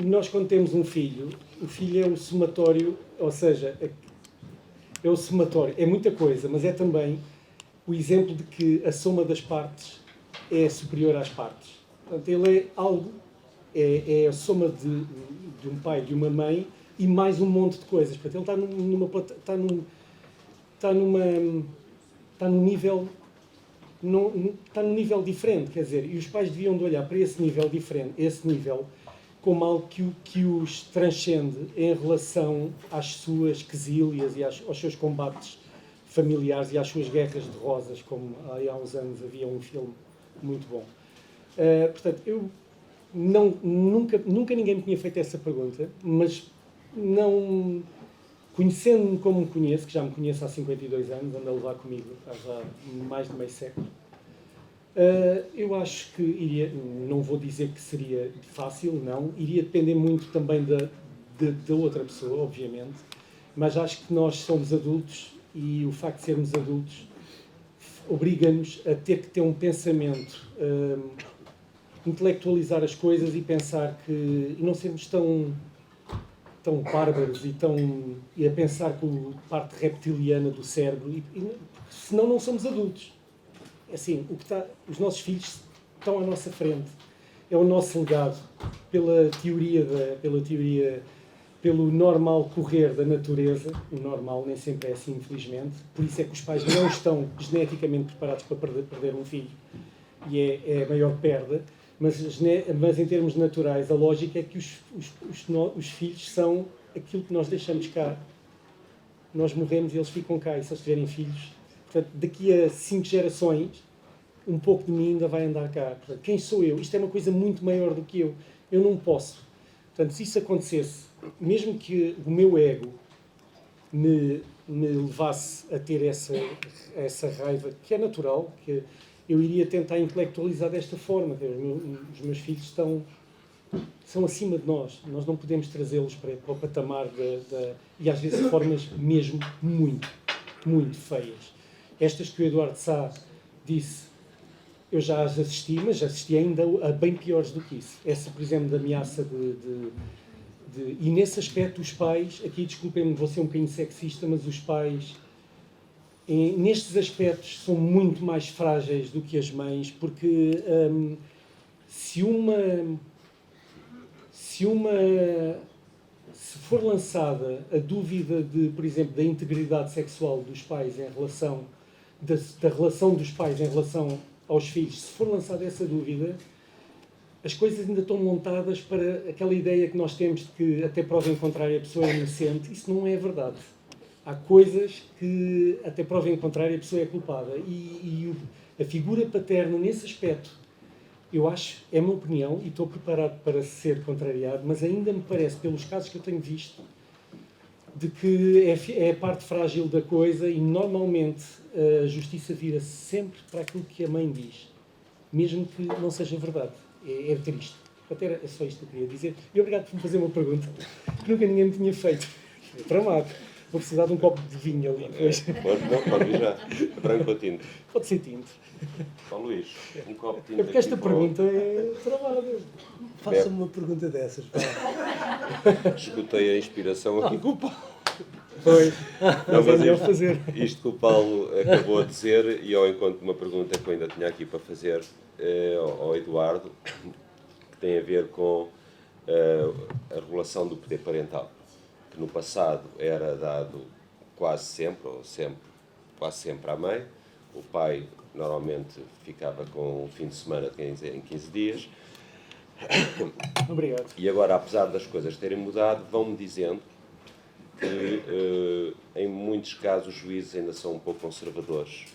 nós, quando temos um filho, o filho é o somatório, ou seja, é o somatório, é muita coisa, mas é também o exemplo de que a soma das partes é superior às partes. Portanto, ele é algo, é a soma de um pai, de uma mãe e mais um monte de coisas. Portanto, ele está num nível diferente, quer dizer, e os pais deviam de olhar para esse nível diferente, esse nível, como algo que os transcende em relação às suas quesílias e aos seus combates familiares e às suas guerras de rosas, como há uns anos havia um filme muito bom. Portanto, eu nunca ninguém me tinha feito essa pergunta, mas não... Conhecendo-me como me conheço, que já me conheço há 52 anos, ando a levar comigo há já mais de meio século, eu acho que iria, não vou dizer que seria fácil, não, iria depender muito também da outra pessoa, obviamente, mas acho que nós somos adultos e o facto de sermos adultos obriga-nos a ter que ter um pensamento, intelectualizar as coisas e pensar que e não sermos tão bárbaros e a pensar com a parte reptiliana do cérebro, senão não somos adultos. Assim, os nossos filhos estão à nossa frente. É o nosso legado pelo normal correr da natureza. O normal nem sempre é assim, infelizmente. Por isso é que os pais não estão geneticamente preparados para perder um filho. E é a maior perda. Mas em termos naturais, a lógica é que os filhos são aquilo que nós deixamos cá. Nós morremos e eles ficam cá. E se eles tiverem filhos, portanto, daqui a 5 gerações, um pouco de mim ainda vai andar cá. Portanto, quem sou eu? Isto é uma coisa muito maior do que eu. Eu não posso. Portanto, se isso acontecesse, mesmo que o meu ego me levasse a ter essa raiva, que é natural, que eu iria tentar intelectualizar desta forma. Os meus filhos são acima de nós. Nós não podemos trazê-los para o patamar e às vezes de formas mesmo muito, muito feias. Estas que o Eduardo Sá disse, eu já as assisti, mas assisti ainda a bem piores do que isso. Essa, por exemplo, da ameaça e nesse aspecto os pais, aqui desculpem-me, vou ser um bocadinho sexista, mas os pais... nestes aspectos são muito mais frágeis do que as mães, porque se for lançada a dúvida por exemplo, da integridade sexual dos pais em relação da relação dos pais em relação aos filhos, se for lançada essa dúvida, as coisas ainda estão montadas para aquela ideia que nós temos de que até prova em contrário a pessoa é inocente. Isso não é verdade. Há coisas que, até prova em contrário, a pessoa é culpada. E a figura paterna, nesse aspecto, eu acho, é a minha opinião, e estou preparado para ser contrariado, mas ainda me parece, pelos casos que eu tenho visto, de que é a parte frágil da coisa e, normalmente, a justiça vira sempre para aquilo que a mãe diz, mesmo que não seja verdade. É triste. Portanto, era só isto que eu queria dizer. E obrigado por me fazer uma pergunta que nunca ninguém me tinha feito. É tramado. Vou precisar de um copo de vinho ali depois.
Pode vir já. Branco ou tinto?
Pode ser tinto.
Ó Luís, um copo de tinto.
É porque esta pergunta é tramada.
Faça-me uma pergunta dessas. Pá.
Escutei a inspiração aqui.
Culpa. Foi.
Não, mas
Mas fazer.
isto que o Paulo acabou de dizer, e ao encontro de uma pergunta que eu ainda tinha aqui para fazer ao Eduardo, que tem a ver com a regulação do poder parental, que no passado era dado quase sempre quase sempre à mãe. O pai normalmente ficava com um fim de semana em 15 dias.
Obrigado.
E agora, apesar das coisas terem mudado, vão-me dizendo que em muitos casos os juízes ainda são um pouco conservadores.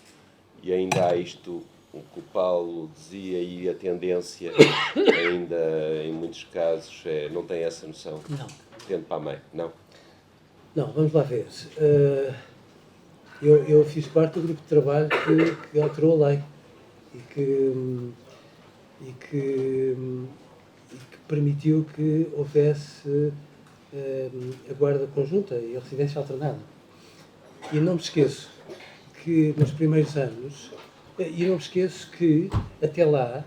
E ainda há isto, o que o Paulo dizia, e a tendência ainda em muitos casos não tem essa noção.
Não.
Tendo para a mãe, não?
Não, vamos lá ver. Eu fiz parte do grupo de trabalho que alterou a lei e que permitiu que houvesse a guarda conjunta e a residência alternada. E não me esqueço que nos primeiros anos, até lá,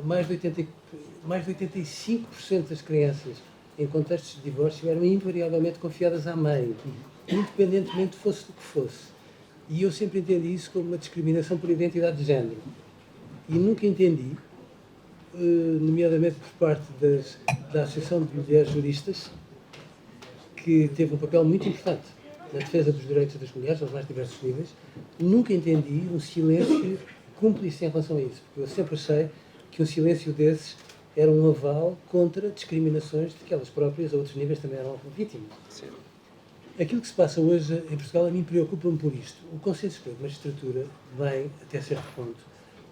mais de 85% das crianças em contextos de divórcio eram invariavelmente confiadas à mãe, independentemente fosse do que fosse. E eu sempre entendi isso como uma discriminação por identidade de género. E nunca entendi, nomeadamente por parte da Associação de Mulheres Juristas, que teve um papel muito importante na defesa dos direitos das mulheres aos mais diversos níveis, nunca entendi um silêncio cúmplice em relação a isso, porque eu sempre achei que um silêncio desses era um aval contra discriminações de que elas próprias, a outros níveis, também eram vítimas.
Sim.
Aquilo que se passa hoje em Portugal a mim preocupa-me por isto. O Conselho Superior de Magistratura vem, até certo ponto,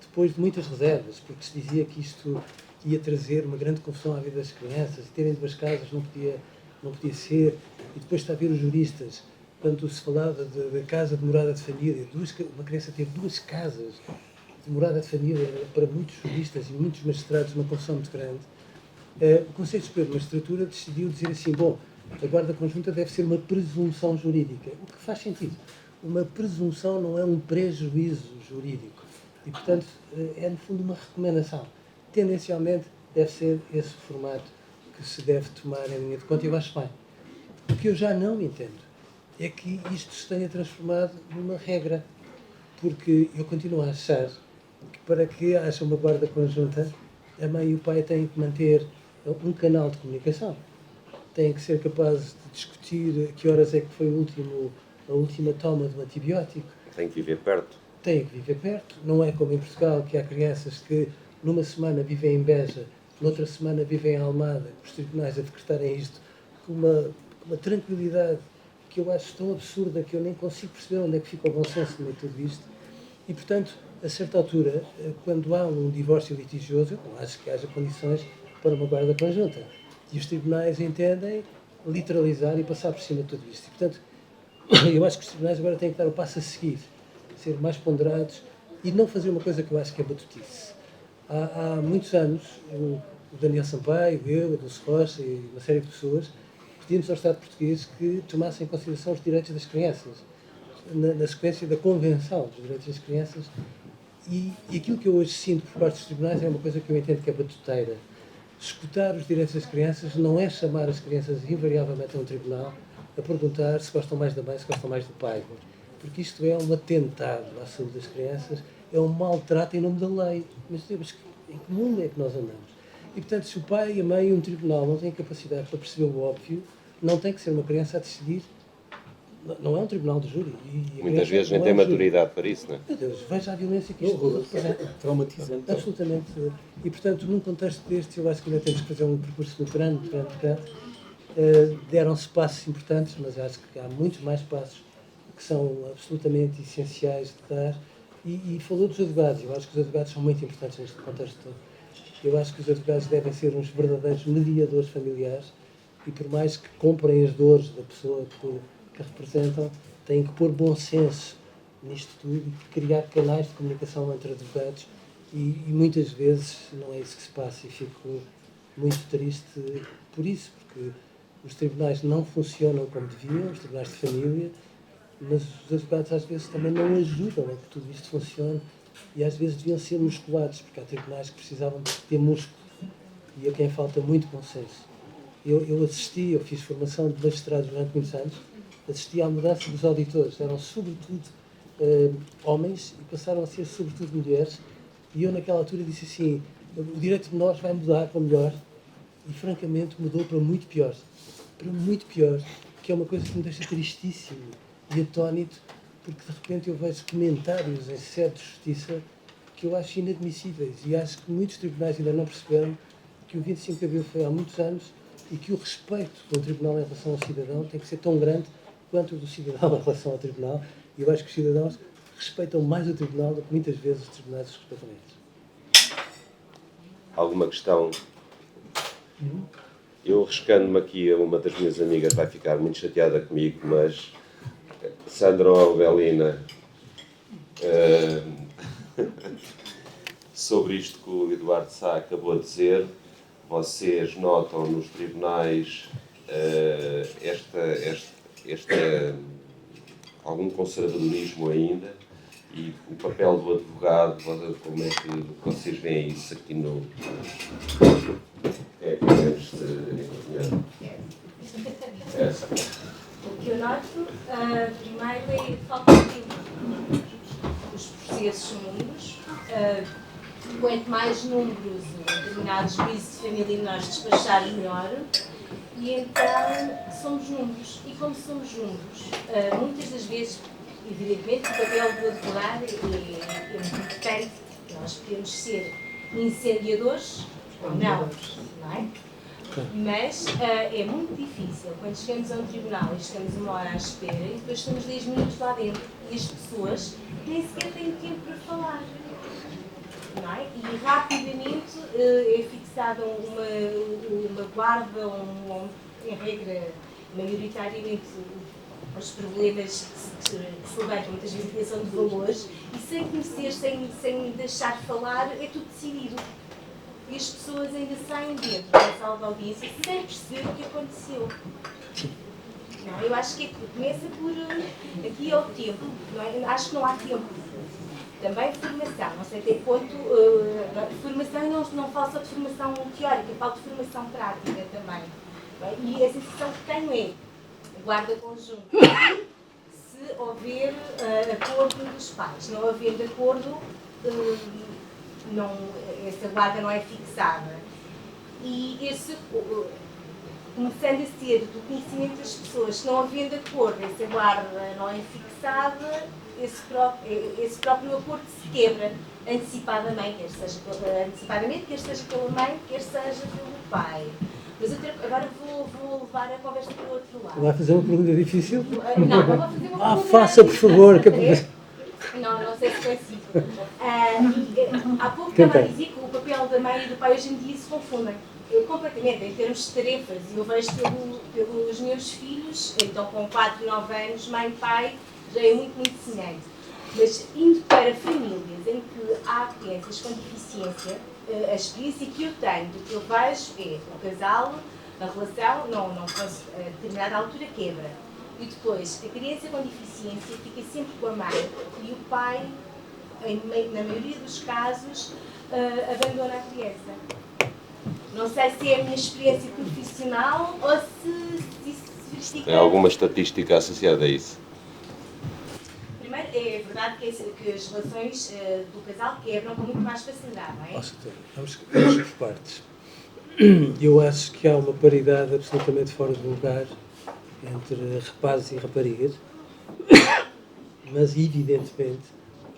depois de muitas reservas, porque se dizia que isto ia trazer uma grande confusão à vida das crianças, e terem duas casas não podia ser, e depois está a ver os juristas, quando se falava da casa de morada de família, uma criança ter duas casas de morada de família, para muitos juristas e muitos magistrados, uma confusão muito grande. O Conselho Superior de Magistratura decidiu dizer assim, bom, a guarda conjunta deve ser uma presunção jurídica, o que faz sentido. Uma presunção não é um prejuízo jurídico e, portanto, é no fundo uma recomendação. Tendencialmente deve ser esse o formato que se deve tomar em linha de conta e eu acho bem. O que eu já não entendo é que isto se tenha transformado numa regra, porque eu continuo a achar que para que haja uma guarda conjunta, a mãe e o pai têm que manter um canal de comunicação. Têm que ser capazes de discutir a que horas é que foi a última toma de um antibiótico.
Tem que viver perto.
Têm que viver perto. Não é como em Portugal, que há crianças que numa semana vivem em Beja, noutra semana vivem em Almada, os tribunais a decretarem isto com uma tranquilidade que eu acho tão absurda que eu nem consigo perceber onde é que fica o bom senso no meio de tudo isto. E, portanto, a certa altura, quando há um divórcio litigioso, eu não acho que haja condições para uma guarda conjunta. E os tribunais entendem literalizar e passar por cima de tudo isto. E, portanto, eu acho que os tribunais agora têm que dar o passo a seguir, ser mais ponderados e não fazer uma coisa que eu acho que é batutice. Há muitos anos, o Daniel Sampaio, eu, a Dulce Rocha e uma série de pessoas pedimos ao Estado português que tomasse em consideração os direitos das crianças, na sequência da Convenção dos Direitos das Crianças. E aquilo que eu hoje sinto por parte dos tribunais é uma coisa que eu entendo que é batuteira. Escutar os direitos das crianças não é chamar as crianças invariavelmente a um tribunal a perguntar se gostam mais da mãe, se gostam mais do pai. Porque isto é um atentado à saúde das crianças, é um maltrato em nome da lei. Mas em que mundo é que nós andamos? E, portanto, se o pai, a mãe e um tribunal não têm capacidade para perceber o óbvio, não tem que ser uma criança a decidir. Não é um tribunal de júri.
Muitas vezes nem tem maturidade para isso, não é?
Meu Deus, veja a violência que isto representa.
Traumatizante.
Absolutamente. E, portanto, num contexto deste, eu acho que ainda temos que fazer um percurso muito grande. Deram-se passos importantes, mas acho que há muitos mais passos que são absolutamente essenciais de dar. E falou dos advogados. Eu acho que os advogados são muito importantes neste contexto todo. Eu acho que os advogados devem ser uns verdadeiros mediadores familiares e, por mais que comprem as dores da pessoa que representam, têm que pôr bom senso nisto tudo e criar canais de comunicação entre advogados e muitas vezes não é isso que se passa e fico muito triste por isso, porque os tribunais não funcionam como deviam, os tribunais de família, mas os advogados às vezes também não ajudam a que tudo isto funcione e às vezes deviam ser musculados, porque há tribunais que precisavam de ter músculo e a quem falta muito bom senso. Eu fiz formação de magistrado durante muitos anos, assisti à mudança dos auditores, eram sobretudo homens e passaram a ser sobretudo mulheres, e eu naquela altura disse assim, o direito de nós vai mudar para melhor, e francamente mudou para muito pior, que é uma coisa que me deixa tristíssimo e atónito, porque de repente eu vejo comentários em sede de justiça que eu acho inadmissíveis, e acho que muitos tribunais ainda não perceberam que o 25 de Abril foi há muitos anos e que o respeito do tribunal em relação ao cidadão tem que ser tão grande quanto o do cidadão em relação ao tribunal, e eu acho que os cidadãos respeitam mais o tribunal do que muitas vezes os tribunais os respeitam eles.
Alguma questão? Eu, arriscando-me aqui, uma das minhas amigas vai ficar muito chateada comigo, mas Sandra ou Belina, sobre isto que o Eduardo Sá acabou de dizer, vocês notam nos tribunais algum conservadorismo ainda, e o papel do advogado, como é que vocês veem isso aqui no...
O que eu noto, primeiro, é falta de tempo. Os processos são números. Quanto mais números determinados juízes de família nós despacharmos, melhor. E então somos números. E como somos números, muitas das vezes, evidentemente, o papel do advogado é muito importante. Nós podemos ser incendiadores ou não, não é? Mas é muito difícil quando chegamos a um tribunal e estamos uma hora à espera e depois estamos 10 minutos lá dentro e as pessoas nem sequer têm tempo para falar. Não é? E rapidamente é fixada uma guarda, em regra, maioritariamente os problemas que se levantam muitas vezes a questão de valores, e sem conhecer, sem deixar falar, é tudo decidido. E as pessoas ainda saem dentro da sala de audiência sem perceber o que aconteceu. Não, eu acho que começa por... Aqui é o tempo. Não é? Acho que não há tempo. Também formação. Não sei até quanto... formação, não falo só de formação teórica, falo de formação prática também. E a sensação que tenho é guarda conjunto. Se houver acordo dos pais, não havendo acordo... essa guarda não é fixada. E esse, começando a ser do conhecimento das pessoas, não havendo acordo, essa guarda não é fixada, esse próprio acordo se quebra antecipadamente, quer seja pela mãe, quer seja pelo pai. Mas agora vou levar a conversa para o outro lado.
Vai fazer uma pergunta difícil?
Não vou fazer uma pergunta
faça, por favor.
Não sei se consigo. Há pouco estava a dizer que o papel da mãe e do pai hoje em dia se confundem. Completamente, em termos de tarefas. E eu vejo pelos meus filhos, então com 4 e 9 anos, mãe e pai, já é muito semelhante. Mas indo para famílias em que há crianças com deficiência, a experiência que eu tenho, do que eu vejo é o casal, a relação, a determinada altura quebra. E depois, a criança com deficiência fica sempre com a mãe e o pai, na maioria dos casos, abandona a criança. Não sei se é a minha experiência profissional ou se isso se verifica...
Tem alguma estatística associada a isso?
Primeiro, é verdade que as relações do casal quebram com muito mais facilidade, não é?
Vamos por partes. Eu acho que há uma paridade absolutamente fora de lugar entre rapazes e raparigas, mas evidentemente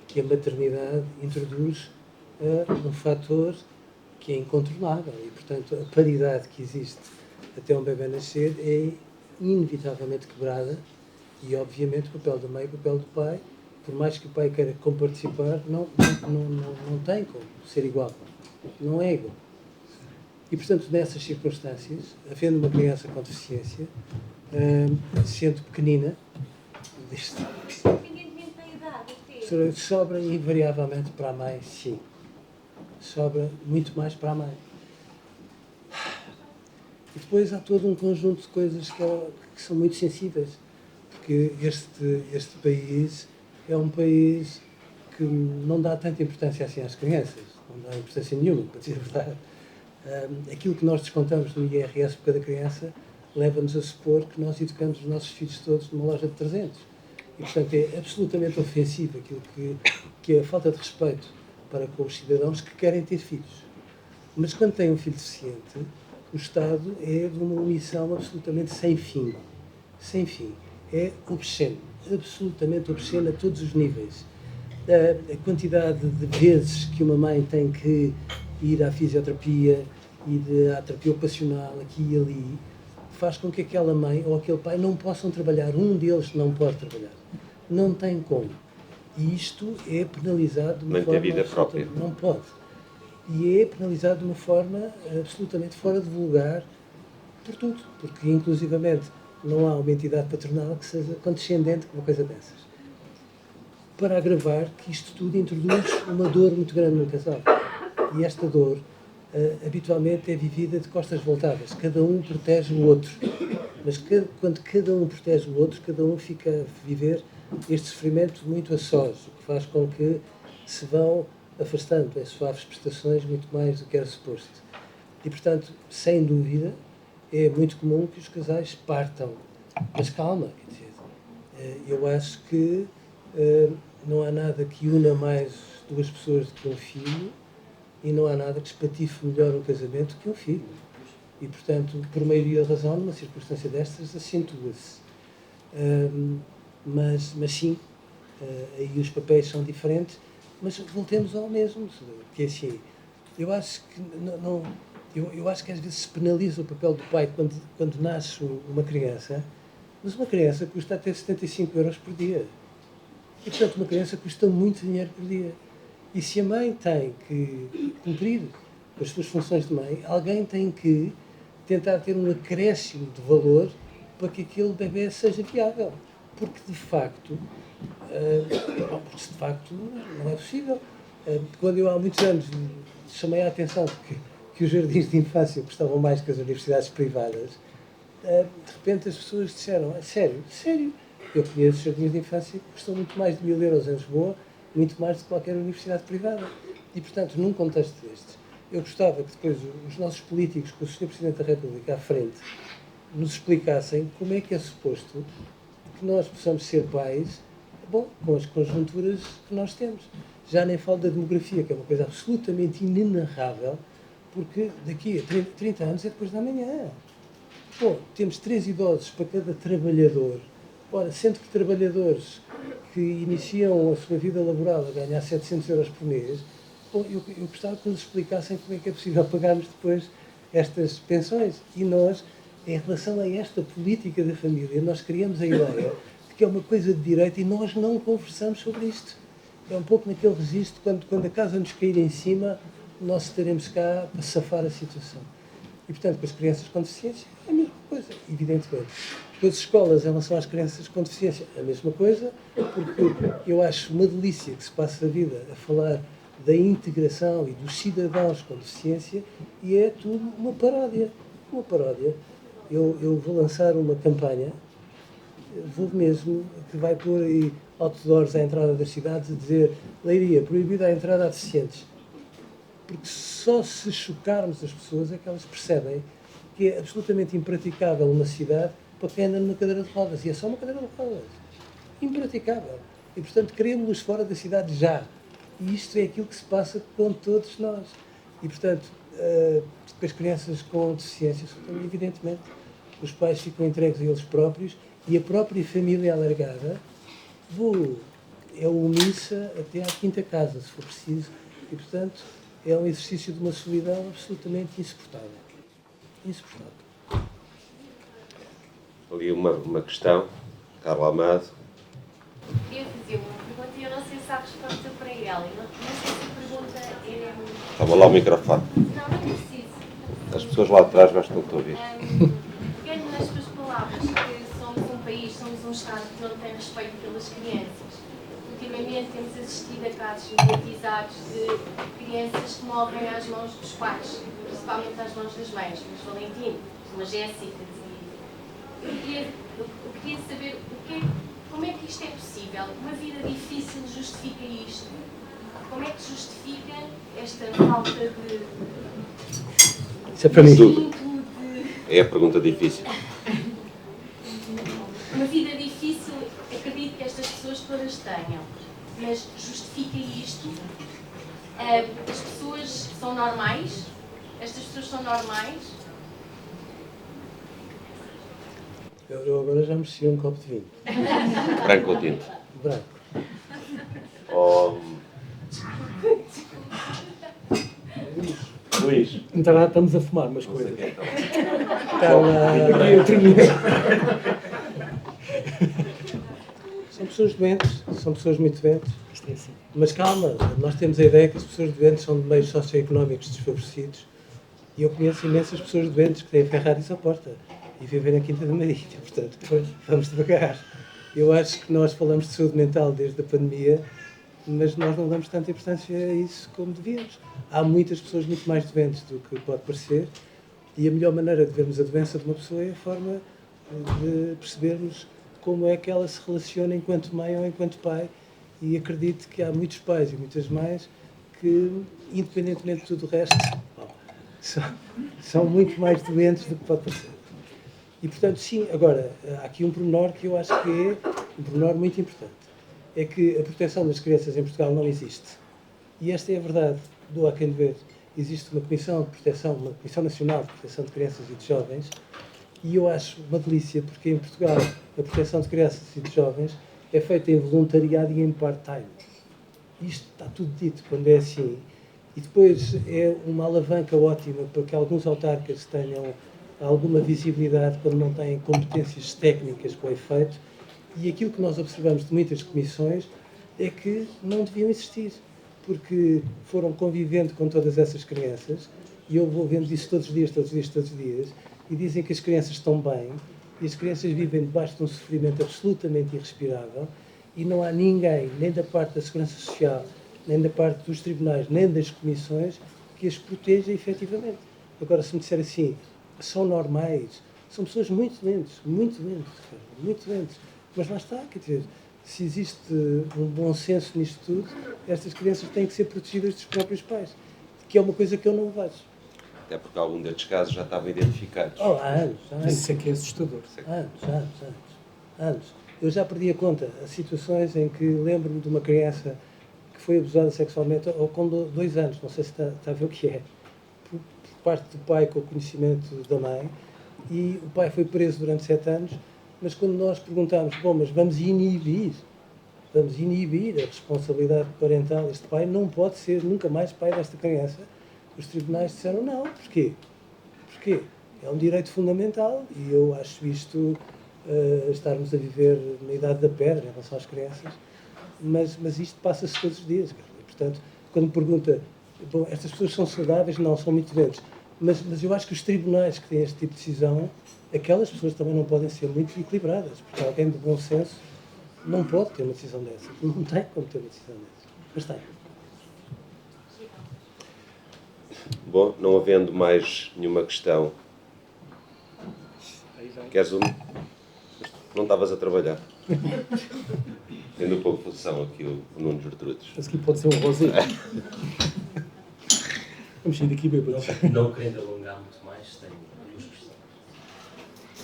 que a maternidade introduz um fator que é incontornável e, portanto, a paridade que existe até um bebê nascer é inevitavelmente quebrada e, obviamente, o papel da mãe e o papel do pai, por mais que o pai queira comparticipar, não tem como ser igual. Não é igual. E, portanto, nessas circunstâncias, havendo uma criança com deficiência, sendo pequenina,
Independentemente da idade,
sobra invariavelmente para a mãe, sim. Sobra muito mais para a mãe. depois há todo um conjunto de coisas que são muito sensíveis, porque este país é um país que não dá tanta importância assim às crianças, não dá importância nenhuma, para dizer a verdade. Aquilo que nós descontamos no IRS por cada criança leva-nos a supor que nós educamos os nossos filhos todos numa loja de 300. E, portanto, é absolutamente ofensivo aquilo que é a falta de respeito para com os cidadãos que querem ter filhos. Mas quando têm um filho deficiente, o Estado é de uma omissão absolutamente sem fim. Sem fim. É obsceno. Absolutamente obsceno a todos os níveis. A quantidade de vezes que uma mãe tem que ir à fisioterapia e à terapia ocupacional aqui e ali, faz com que aquela mãe ou aquele pai não possam trabalhar. Um deles não pode trabalhar. Não tem como. E isto é penalizado de uma forma...
vida própria.
Não pode. E é penalizado de uma forma absolutamente fora de vulgar por tudo. Porque, inclusivamente, não há uma entidade patronal que seja condescendente com uma coisa dessas. Para agravar que isto tudo introduz uma dor muito grande no casal. E esta dor, habitualmente, é vivida de costas voltadas. Cada um protege o outro. Mas quando cada um protege o outro, cada um fica a viver este sofrimento muito a sós, o que faz com que se vão afastando em suaves prestações muito mais do que era suposto. E, portanto, sem dúvida, é muito comum que os casais partam. Mas calma, quer dizer, eu acho que não há nada que una mais duas pessoas do que um filho e não há nada que espatife melhor um casamento que um filho. E, portanto, por maioria da razão, numa circunstância destas, acentua-se. Mas sim, aí os papéis são diferentes, mas voltemos ao mesmo, que é assim, eu acho que eu acho que às vezes se penaliza o papel do pai quando nasce uma criança, mas uma criança custa até 75 euros por dia. E, portanto, uma criança custa muito dinheiro por dia. E se a mãe tem que cumprir as suas funções de mãe, alguém tem que tentar ter um acréscimo de valor para que aquele bebê seja viável. Porque, de facto, não é possível. Quando eu, há muitos anos, chamei a atenção que os jardins de infância custavam mais que as universidades privadas, de repente as pessoas disseram, sério, eu conheço jardins de infância que custam muito mais de 1000 euros em Lisboa, muito mais do que qualquer universidade privada. E, portanto, num contexto destes, eu gostava que depois os nossos políticos, com o Sr. Presidente da República à frente, nos explicassem como é que é suposto que nós possamos ser pais, bom, com as conjunturas que nós temos. Já nem falo da demografia, que é uma coisa absolutamente inenarrável, porque daqui a 30 anos é depois da manhã. Bom, temos 3 idosos para cada trabalhador. Ora, sendo que trabalhadores que iniciam a sua vida laboral a ganhar 700 euros por mês, bom, eu gostava que nos explicassem como é que é possível pagarmos depois estas pensões. E nós, em relação a esta política da família, nós criamos a ideia de que é uma coisa de direito e nós não conversamos sobre isto. É um pouco naquele registro, quando a casa nos cair em cima, nós estaremos cá para safar a situação. E, portanto, com as crianças com deficiência, é a mesma coisa, evidentemente. Com as escolas, em relação às crianças com deficiência, a mesma coisa, porque eu acho uma delícia que se passe a vida a falar da integração e dos cidadãos com deficiência e é tudo uma paródia. Uma paródia. Eu vou lançar uma campanha, vou mesmo, que vai pôr aí outdoors à entrada das cidades a dizer Leiria, proibida a entrada a deficientes. Porque só se chocarmos as pessoas é que elas percebem que é absolutamente impraticável uma cidade para quem anda numa cadeira de rodas. E é só uma cadeira de rodas. Impraticável. E, portanto, queremos-los fora da cidade já. E isto é aquilo que se passa com todos nós. E, portanto, com as crianças com deficiência, evidentemente, os pais ficam entregues a eles próprios e a própria família alargada é omissa até à quinta casa, se for preciso. E, portanto, é um exercício de uma solidão absolutamente insuportável. Insuportável.
Ali uma questão, Carla Amado.
Queria fazer uma pergunta e eu não sei se há resposta para ela. Não sei se a pergunta é...
Estava lá o microfone.
Não preciso.
As pessoas lá atrás gostam de te ouvir.
Pegando nas tuas palavras, que somos um país, somos um Estado que não tem respeito pelas crianças. Ultimamente temos assistido a casos mediatizados de crianças que morrem às mãos dos pais, principalmente às mãos das mães, dos Valentino. uma Jéssica. Eu queria saber como é que isto é possível? Uma vida difícil justifica isto? Como é que justifica esta falta de...
Isso é para mim.
É a pergunta difícil.
Uma vida difícil, acredito que estas pessoas todas tenham, mas justifica isto? As pessoas são normais? Estas pessoas são normais?
Eu agora já mexi um copo de vinho.
Branco ou tinto?
Branco.
Oh. Luís.
Então lá estamos a fumar umas
Não sei
coisas.
quem então.
Aqui eu termino. São pessoas doentes, são pessoas muito doentes. Mas calma, nós temos a ideia que as pessoas doentes são de meios socioeconómicos desfavorecidos. E eu conheço imensas pessoas doentes que têm Ferraris à porta e vivem na Quinta da Maria. Portanto, vamos devagar. Eu acho que nós falamos de saúde mental desde a pandemia, mas nós não damos tanta importância a isso como devíamos. Há muitas pessoas muito mais doentes do que pode parecer, e a melhor maneira de vermos a doença de uma pessoa é a forma de percebermos como é que ela se relaciona enquanto mãe ou enquanto pai. E acredito que há muitos pais e muitas mães que, independentemente de tudo o resto, são muito mais doentes do que pode parecer. E, portanto, sim, agora, há aqui um pormenor que eu acho que é um pormenor muito importante. É que a proteção das crianças em Portugal não existe. E esta é a verdade, doa a quem doer. Existe uma Comissão de Proteção, uma Comissão Nacional de Proteção de Crianças e de Jovens, e eu acho uma delícia, porque em Portugal a proteção de crianças e de jovens é feita em voluntariado e em part-time. Isto está tudo dito quando é assim. E depois é uma alavanca ótima para que alguns autarcas tenham alguma visibilidade quando não têm competências técnicas para o efeito. E aquilo que nós observamos de muitas comissões é que não deviam existir, porque foram convivendo com todas essas crianças, e eu vou vendo isso todos os dias, e dizem que as crianças estão bem, e as crianças vivem debaixo de um sofrimento absolutamente irrespirável, e não há ninguém, nem da parte da Segurança Social, nem da parte dos tribunais, nem das comissões, que as proteja efetivamente. Agora, se me disser assim, são normais, são pessoas muito doentes, muito doentes. Mas lá está, quer dizer, se existe um bom senso nisto tudo, estas crianças têm que ser protegidas dos próprios pais, que é uma coisa que eu não vejo.
Até porque algum destes casos já estavam identificados.
Há anos.
Isso é que é assustador.
Anos. Eu já perdi a conta a situações em que lembro-me de uma criança que foi abusada sexualmente, ou com 2 anos, não sei se está a ver o que é, por parte do pai com o conhecimento da mãe, e o pai foi preso durante 7 anos, mas quando nós perguntámos, mas vamos inibir a responsabilidade parental, este pai não pode ser nunca mais pai desta criança, os tribunais disseram não. Porquê? É um direito fundamental, e eu acho isto, estarmos a viver na idade da pedra em relação às crianças, mas isto passa-se todos os dias. E, portanto, quando me pergunta, estas pessoas são saudáveis? Não, são muito doentes. Mas eu acho que os tribunais que têm este tipo de decisão, aquelas pessoas também não podem ser muito equilibradas, porque alguém de bom senso não pode ter uma decisão dessa. Não tem como ter uma decisão dessa. Mas tem.
Bom, não havendo mais nenhuma questão, queres um? Não estavas a trabalhar. Tendo um pouco de função aqui o Nuno Gertrudes.
Esse aqui pode ser um rosinho. Vamos sair daqui bêbados.
Não querendo alongar muito mais, tenho 2 questões.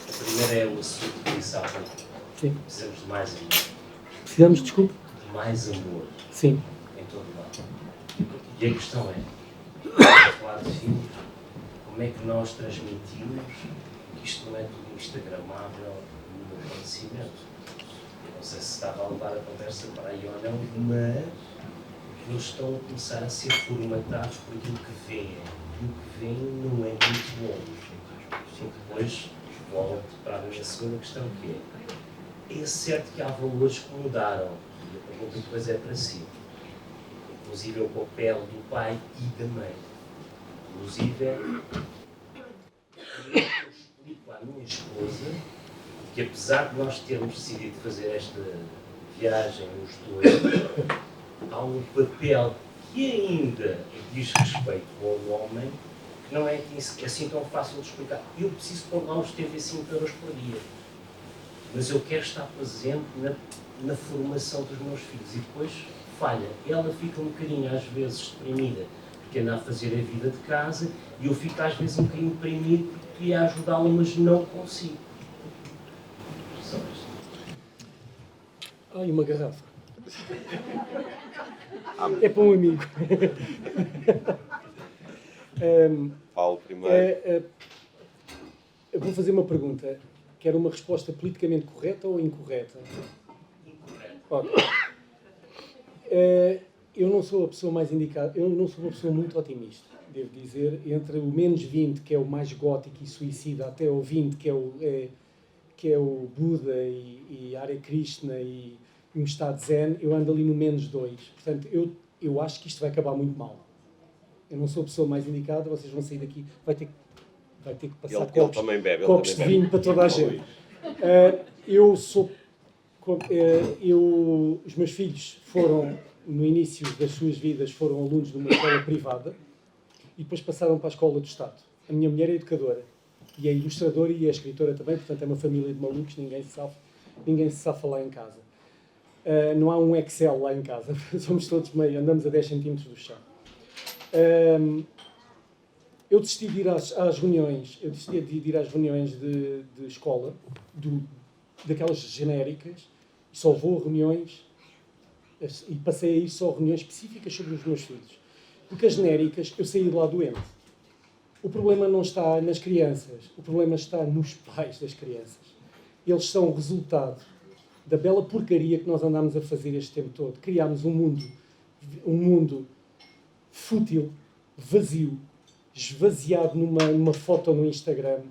A primeira é o assunto que disse há pouco.
Sim.
Precisamos de mais amor.
Precisamos, desculpe?
De mais amor.
Sim.
Em todo lado. E a questão é, falar de filhos, como é que nós transmitimos que isto não é tudo instagramável no acontecimento? Eu não sei se estava a levar a conversa para aí ou não, mas eles estão a começar a ser formatados por aquilo que veem. E o que veem não é muito bom. Depois, volto para a minha segunda questão, que é certo que há valores que mudaram, e a pergunta depois é para si. Inclusive é o papel do pai e da mãe. Inclusive eu explico à minha esposa que apesar de nós termos decidido fazer esta viagem os dois, há um papel que ainda diz respeito ao homem não é assim tão fácil de explicar. Eu preciso pôr lá uns TV 5 euros por dia. Mas eu quero estar presente na formação dos meus filhos. E depois falha. Ela fica um bocadinho, às vezes, deprimida, porque anda a fazer a vida de casa, e eu fico, às vezes, um bocadinho deprimido porque queria ajudá-la, mas não consigo. Só isto.
Ai, uma garrafa. É para um amigo.
Paulo primeiro.
Eu vou fazer uma pergunta. Quer uma resposta politicamente correta ou incorreta?
Incorreto.
Eu não sou a pessoa mais indicada, eu não sou uma pessoa muito otimista, devo dizer. Entre o menos 20, que é o mais gótico e suicida, até o 20, que é o Buda e Hare Krishna e um estado zen, eu ando ali no menos 2. Portanto, eu acho que isto vai acabar muito mal. Eu não sou a pessoa mais indicada, vocês vão sair daqui, vai ter que passar copos de vinho para toda a gente. Os meus filhos foram, no início das suas vidas, foram alunos de uma escola privada e depois passaram para a escola do Estado. A minha mulher é educadora e é ilustradora e é escritora também, portanto é uma família de malucos, ninguém se safa lá em casa. Não há um Excel lá em casa, somos todos meio, andamos a 10 centímetros do chão. Eu decidi de ir às reuniões, de escola, daquelas genéricas, e só vou a reuniões, e passei a ir só a reuniões específicas sobre os meus filhos. Porque as genéricas, eu saí de lá doente. O problema não está nas crianças, o problema está nos pais das crianças. Eles são o resultado da bela porcaria que nós andámos a fazer este tempo todo. Criámos um mundo fútil, vazio, esvaziado numa foto no Instagram,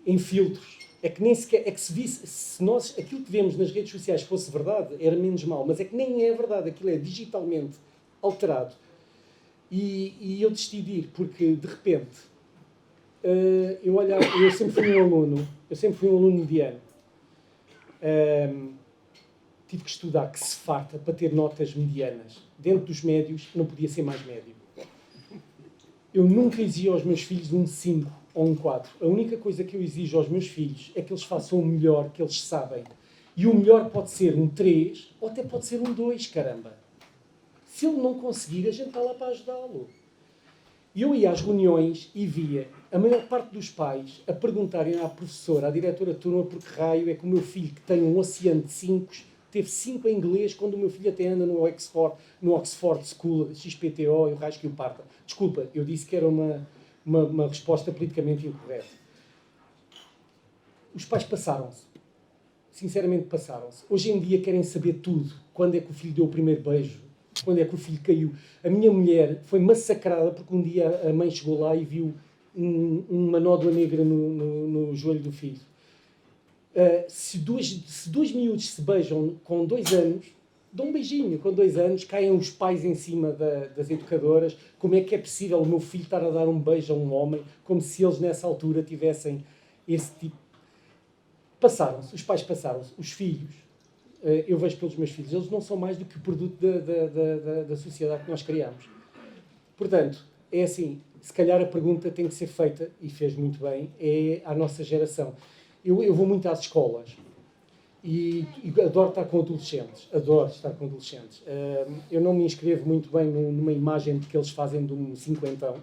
em filtros. É que nem sequer, é que se nós, aquilo que vemos nas redes sociais fosse verdade, era menos mal, mas é que nem é verdade, aquilo é digitalmente alterado. E eu decidi de ir, porque de repente, eu sempre fui um aluno mediano. Tive que estudar que se farta para ter notas medianas. Dentro dos médios, não podia ser mais médio. Eu nunca exijo aos meus filhos um 5 ou um 4. A única coisa que eu exijo aos meus filhos é que eles façam o melhor que eles sabem. E o melhor pode ser um 3 ou até pode ser um 2, caramba. Se ele não conseguir, a gente está lá para ajudá-lo. E eu ia às reuniões e via a maior parte dos pais a perguntarem à professora, à diretora de turma, por que raio é que o meu filho, que tem um oceano de 5, teve 5 em inglês, quando o meu filho até anda no Oxford School, XPTO, e o raio que o parta. Desculpa, eu disse que era uma resposta politicamente incorreta. Os pais passaram-se. Sinceramente passaram-se. Hoje em dia querem saber tudo. Quando é que o filho deu o primeiro beijo? Quando é que o filho caiu? A minha mulher foi massacrada porque um dia a mãe chegou lá e viu uma nódoa negra no joelho do filho. Se dois miúdos se beijam com 2 anos, dão um beijinho. Com 2 anos, caem os pais em cima das educadoras. Como é que é possível o meu filho estar a dar um beijo a um homem, como se eles nessa altura tivessem esse tipo... Passaram-se, os pais passaram-se, os filhos, eu vejo pelos meus filhos, eles não são mais do que o produto da sociedade que nós criamos. Portanto, é assim, se calhar a pergunta tem que ser feita, e fez muito bem, é à nossa geração. Eu vou muito às escolas e adoro estar com adolescentes, eu não me inscrevo muito bem numa imagem que eles fazem de um cinquentão,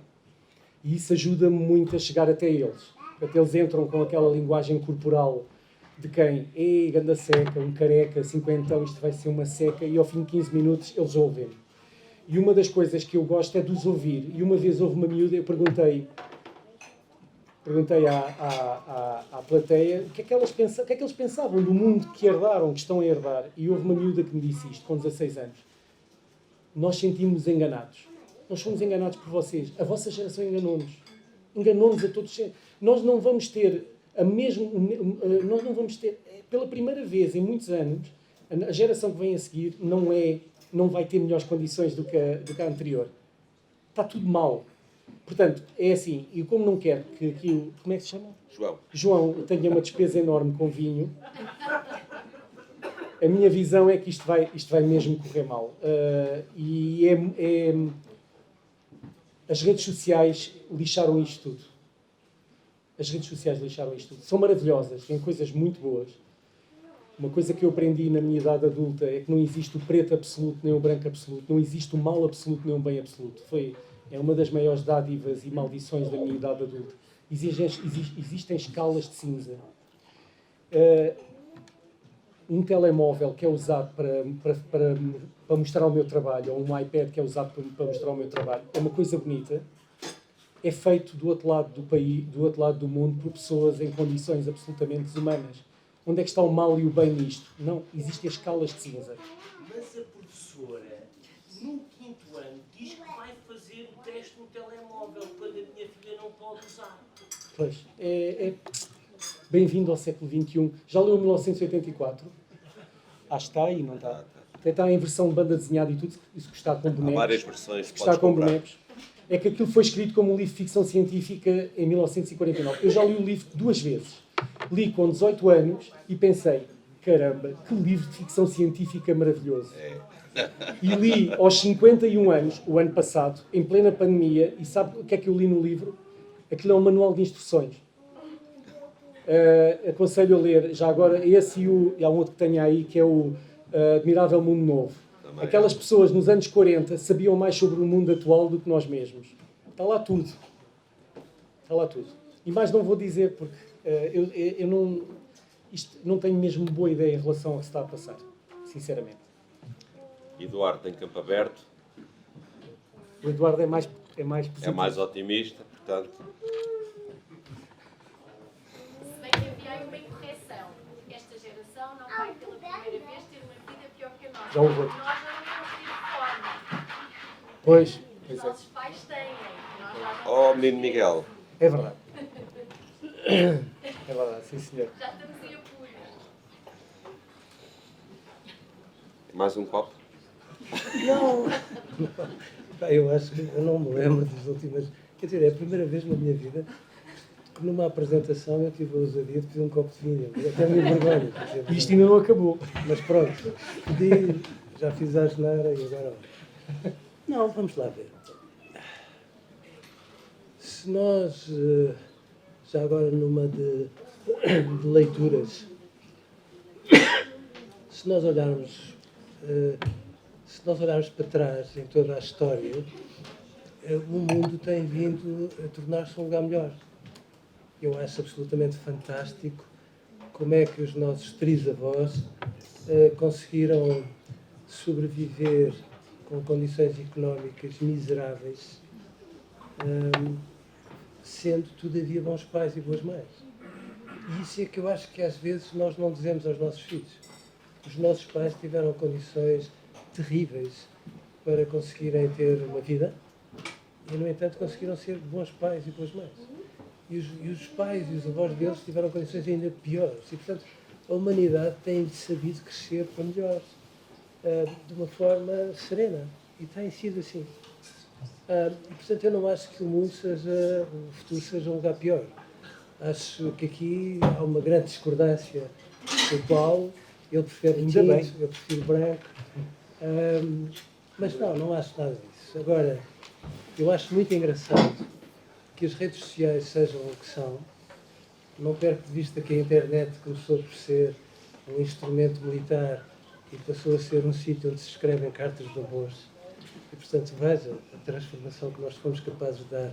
e isso ajuda-me muito a chegar até eles. Portanto, eles entram com aquela linguagem corporal de quem? Ei, ganda seca, um careca, 50, isto vai ser uma seca, e ao fim de 15 minutos eles ouvem. E uma das coisas que eu gosto é de os ouvir. E uma vez houve uma miúda, eu perguntei à plateia o que é que eles pensavam do mundo que herdaram, que estão a herdar. E houve uma miúda que me disse isto, com 16 anos. Nós sentimos-nos enganados. Nós fomos enganados por vocês. A vossa geração enganou-nos. Enganou-nos a todos. Nós não vamos ter pela primeira vez em muitos anos, a geração que vem a seguir não vai ter melhores condições do que a anterior. Está tudo mal. Portanto, é assim, e como não quero que aquilo... Como é que se chama? João tenha uma despesa enorme com vinho, a minha visão é que isto vai mesmo correr mal. As redes sociais lixaram isto tudo. As redes sociais lixaram isto tudo. São maravilhosas, têm coisas muito boas. Uma coisa que eu aprendi na minha idade adulta é que não existe o preto absoluto nem o branco absoluto. Não existe o mal absoluto nem o bem absoluto. É uma das maiores dádivas e maldições da minha idade adulta. Existem escalas de cinza. Um telemóvel que é usado para mostrar o meu trabalho, ou um iPad que é usado para mostrar o meu trabalho, é uma coisa bonita. É feito do outro lado do país, do outro lado do mundo, por pessoas em condições absolutamente desumanas. Onde é que está o mal e o bem nisto? Não, existem escalas de cinza.
Mas a professora, no 5º ano, diz que vai fazer o teste no telemóvel quando a minha filha não pode usar.
Pois, bem-vindo ao século XXI. Já leu 1984? Acho que está aí, não está? Até está em versão de banda desenhada e tudo, isso que está com bonecos.
Há várias versões,
Que está com bonecos. É que aquilo foi escrito como um livro de ficção científica em 1949. Eu já li o livro 2 vezes. Li com 18 anos e pensei, caramba, que livro de ficção científica maravilhoso. E li aos 51 anos, o ano passado, em plena pandemia, e sabe o que é que eu li no livro? Aquilo é um manual de instruções. Aconselho a ler, já agora, esse e há um outro que tenho aí, que é o Admirável Mundo Novo. Aquelas pessoas nos anos 40 sabiam mais sobre o mundo atual do que nós mesmos. Está lá tudo. Está lá tudo. E mais não vou dizer, porque eu não tenho mesmo boa ideia em relação ao que se está a passar. Sinceramente.
Eduardo em Campo Aberto.
O Eduardo é mais positivo.
É mais otimista, portanto...
Se bem que havia aí uma incorreção. Esta geração não vai pela primeira vez ter uma vida pior que a nossa.
Já houve.
Nós já não temos tido forma.
Pois
Os
é.
nossos pais têm. Nós já não
Oh, menino Miguel.
É verdade. É verdade, sim senhor.
já estamos em apuros.
Mais um copo?
Não. Pá, eu acho que eu não me lembro das últimas. Quer dizer, é a primeira vez na minha vida que numa apresentação eu tive a ousadia de pedir um copo de vinho. Até me vergonha.
Isto ainda não acabou.
Mas pronto, pedi, já fiz a asneira e agora. Não, vamos lá ver. Se nós, já agora numa de leituras, se nós olharmos para trás em toda a história, o mundo tem vindo a tornar-se um lugar melhor. Eu acho absolutamente fantástico como é que os nossos trisavós conseguiram sobreviver com condições económicas miseráveis, sendo todavia bons pais e boas mães. E isso é que eu acho que às vezes nós não dizemos aos nossos filhos. Os nossos pais tiveram condições terríveis para conseguirem ter uma vida e, no entanto, conseguiram ser bons pais e boas mães. E os pais e os avós deles tiveram condições ainda piores. E, portanto, a humanidade tem sabido crescer para melhor, de uma forma serena. E tem sido assim. E, portanto, eu não acho que o futuro seja um lugar pior. Acho que aqui há uma grande discordância do Paulo. Ele prefere tinto, eu prefiro branco. Mas não acho nada disso. Agora, eu acho muito engraçado que as redes sociais sejam o que são. Não perco de vista que a internet começou por ser um instrumento militar e passou a ser um sítio onde se escrevem cartas de amor. E, portanto, veja a transformação que nós fomos capazes de dar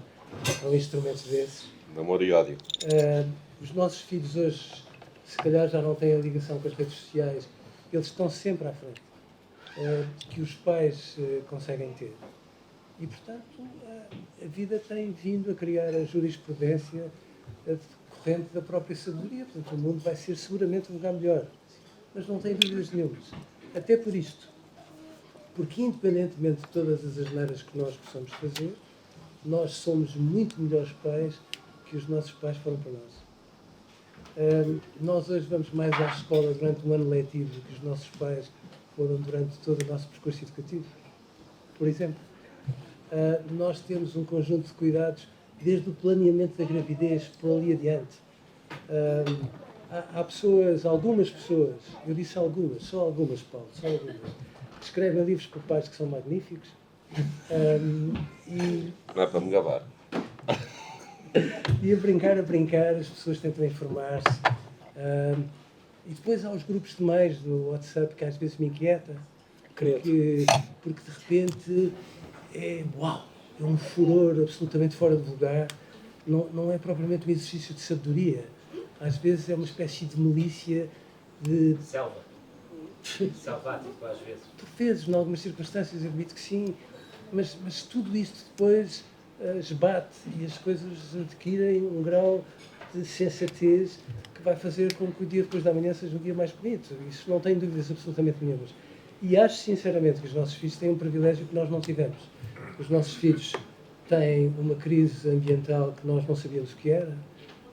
a um instrumento desses.
Namoro e ódio.
Os nossos filhos hoje, se calhar, já não têm a ligação com as redes sociais. Eles estão sempre à frente. Que os pais conseguem ter. E, portanto, a vida tem vindo a criar a jurisprudência decorrente da própria sabedoria. Portanto, o mundo vai ser seguramente um lugar melhor. Mas não tem dúvidas nenhumas. Até por isto. Porque, independentemente de todas as asneiras que nós possamos fazer, nós somos muito melhores pais que os nossos pais foram para nós. Nós hoje vamos mais à escola durante um ano letivo do que os nossos pais foram durante todo o nosso percurso educativo. Por exemplo, nós temos um conjunto de cuidados desde o planeamento da gravidez por ali adiante. Há pessoas, algumas pessoas, eu disse algumas, só algumas, Paulo, só algumas, que escrevem livros para pais que são magníficos E
Não é para me gabar.
E a brincar, as pessoas tentam informar-se. E depois há os grupos de meios do WhatsApp que às vezes me inquieta. Porque de repente é um furor absolutamente fora de lugar. Não é propriamente um exercício de sabedoria. Às vezes é uma espécie de milícia de...
Selvático, às vezes.
Por vezes, em algumas circunstâncias, eu admito que sim. Mas tudo isto depois esbate e as coisas adquirem um grau de sensatez que vai fazer com que o dia depois da manhã seja um dia mais bonito. Isso não tenho dúvidas absolutamente nenhumas. E acho sinceramente que os nossos filhos têm um privilégio que nós não tivemos. Os nossos filhos têm uma crise ambiental que nós não sabíamos o que era,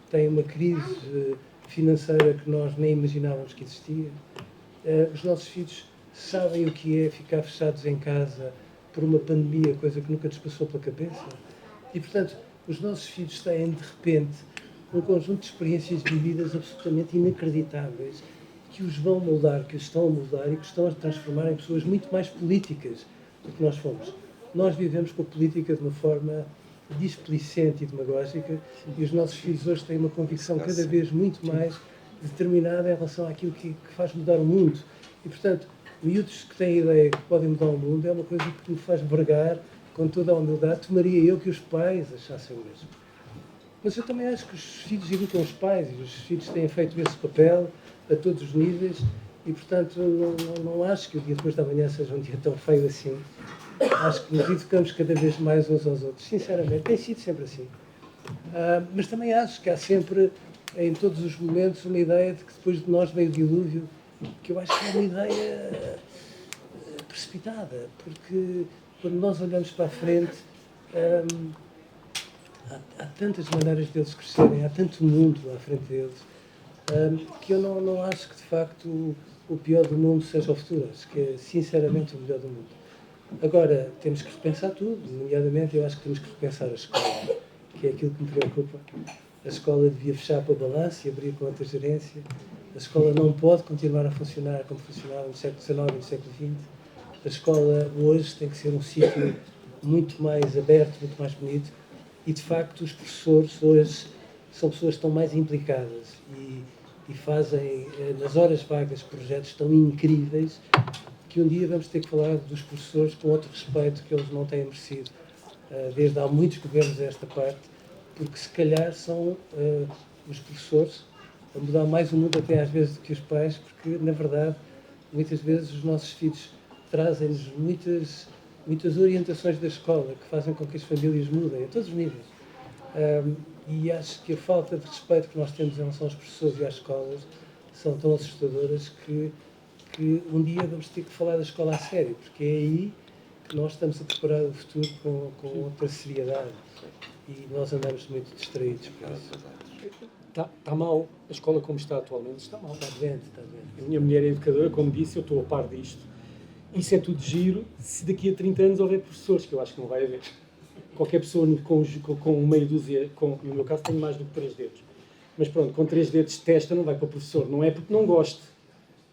têm uma crise financeira que nós nem imaginávamos que existia. Os nossos filhos sabem o que é ficar fechados em casa por uma pandemia, coisa que nunca nos passou pela cabeça. E, portanto, os nossos filhos têm, de repente, um conjunto de experiências vividas absolutamente inacreditáveis que os vão moldar, que os estão a moldar e que estão a transformar em pessoas muito mais políticas do que nós fomos. Nós vivemos com a política de uma forma displicente e demagógica e os nossos filhos hoje têm uma convicção cada vez muito mais determinada em relação àquilo que faz mudar o mundo. E, portanto, miúdos que têm a ideia que podem mudar o mundo é uma coisa que me faz vergar com toda a humildade. Tomaria eu que os pais achassem o mesmo. Mas eu também acho que os filhos educam os pais e os filhos têm feito esse papel a todos os níveis e, portanto, não acho que o dia depois da manhã seja um dia tão feio assim. Acho que nos educamos cada vez mais uns aos outros. Sinceramente, tem sido sempre assim. Mas também acho que há sempre, em todos os momentos, uma ideia de que depois de nós veio o dilúvio, que eu acho que é uma ideia precipitada, porque quando nós olhamos para a frente, há tantas maneiras deles crescerem, há tanto mundo à frente deles, que eu não acho que de facto o pior do mundo seja o futuro. Acho que é sinceramente o melhor do mundo. Agora, temos que repensar tudo, nomeadamente eu acho que temos que repensar a escola, que é aquilo que me preocupa. A escola devia fechar para o balanço e abrir com outra gerência. A escola não pode continuar a funcionar como funcionava no século XIX e no século XX. A escola hoje tem que ser um sítio muito mais aberto, muito mais bonito. E, de facto, os professores hoje são pessoas que estão mais implicadas e fazem, nas horas vagas, projetos tão incríveis que um dia vamos ter que falar dos professores com outro respeito que eles não têm merecido, desde há muitos governos a esta parte, porque se calhar são os professores a mudar mais o mundo até às vezes do que os pais, porque, na verdade, muitas vezes os nossos filhos trazem-nos muitas orientações da escola que fazem com que as famílias mudem a todos os níveis. E acho que a falta de respeito que nós temos em relação aos professores e às escolas são tão assustadoras que um dia vamos ter que falar da escola a sério, porque é aí que nós estamos a preparar o futuro com outra seriedade e nós andamos muito distraídos por isso.
Está mal. A escola como está atualmente está mal.
Está doente.
A minha mulher é educadora, como disse, eu estou a par disto. Isso é tudo giro se daqui a 30 anos houver professores, que eu acho que não vai haver. Qualquer pessoa com meia dúzia, no meu caso tenho mais do que 3 dedos, mas pronto, com 3 dedos de testa não vai para o professor. Não é porque não goste,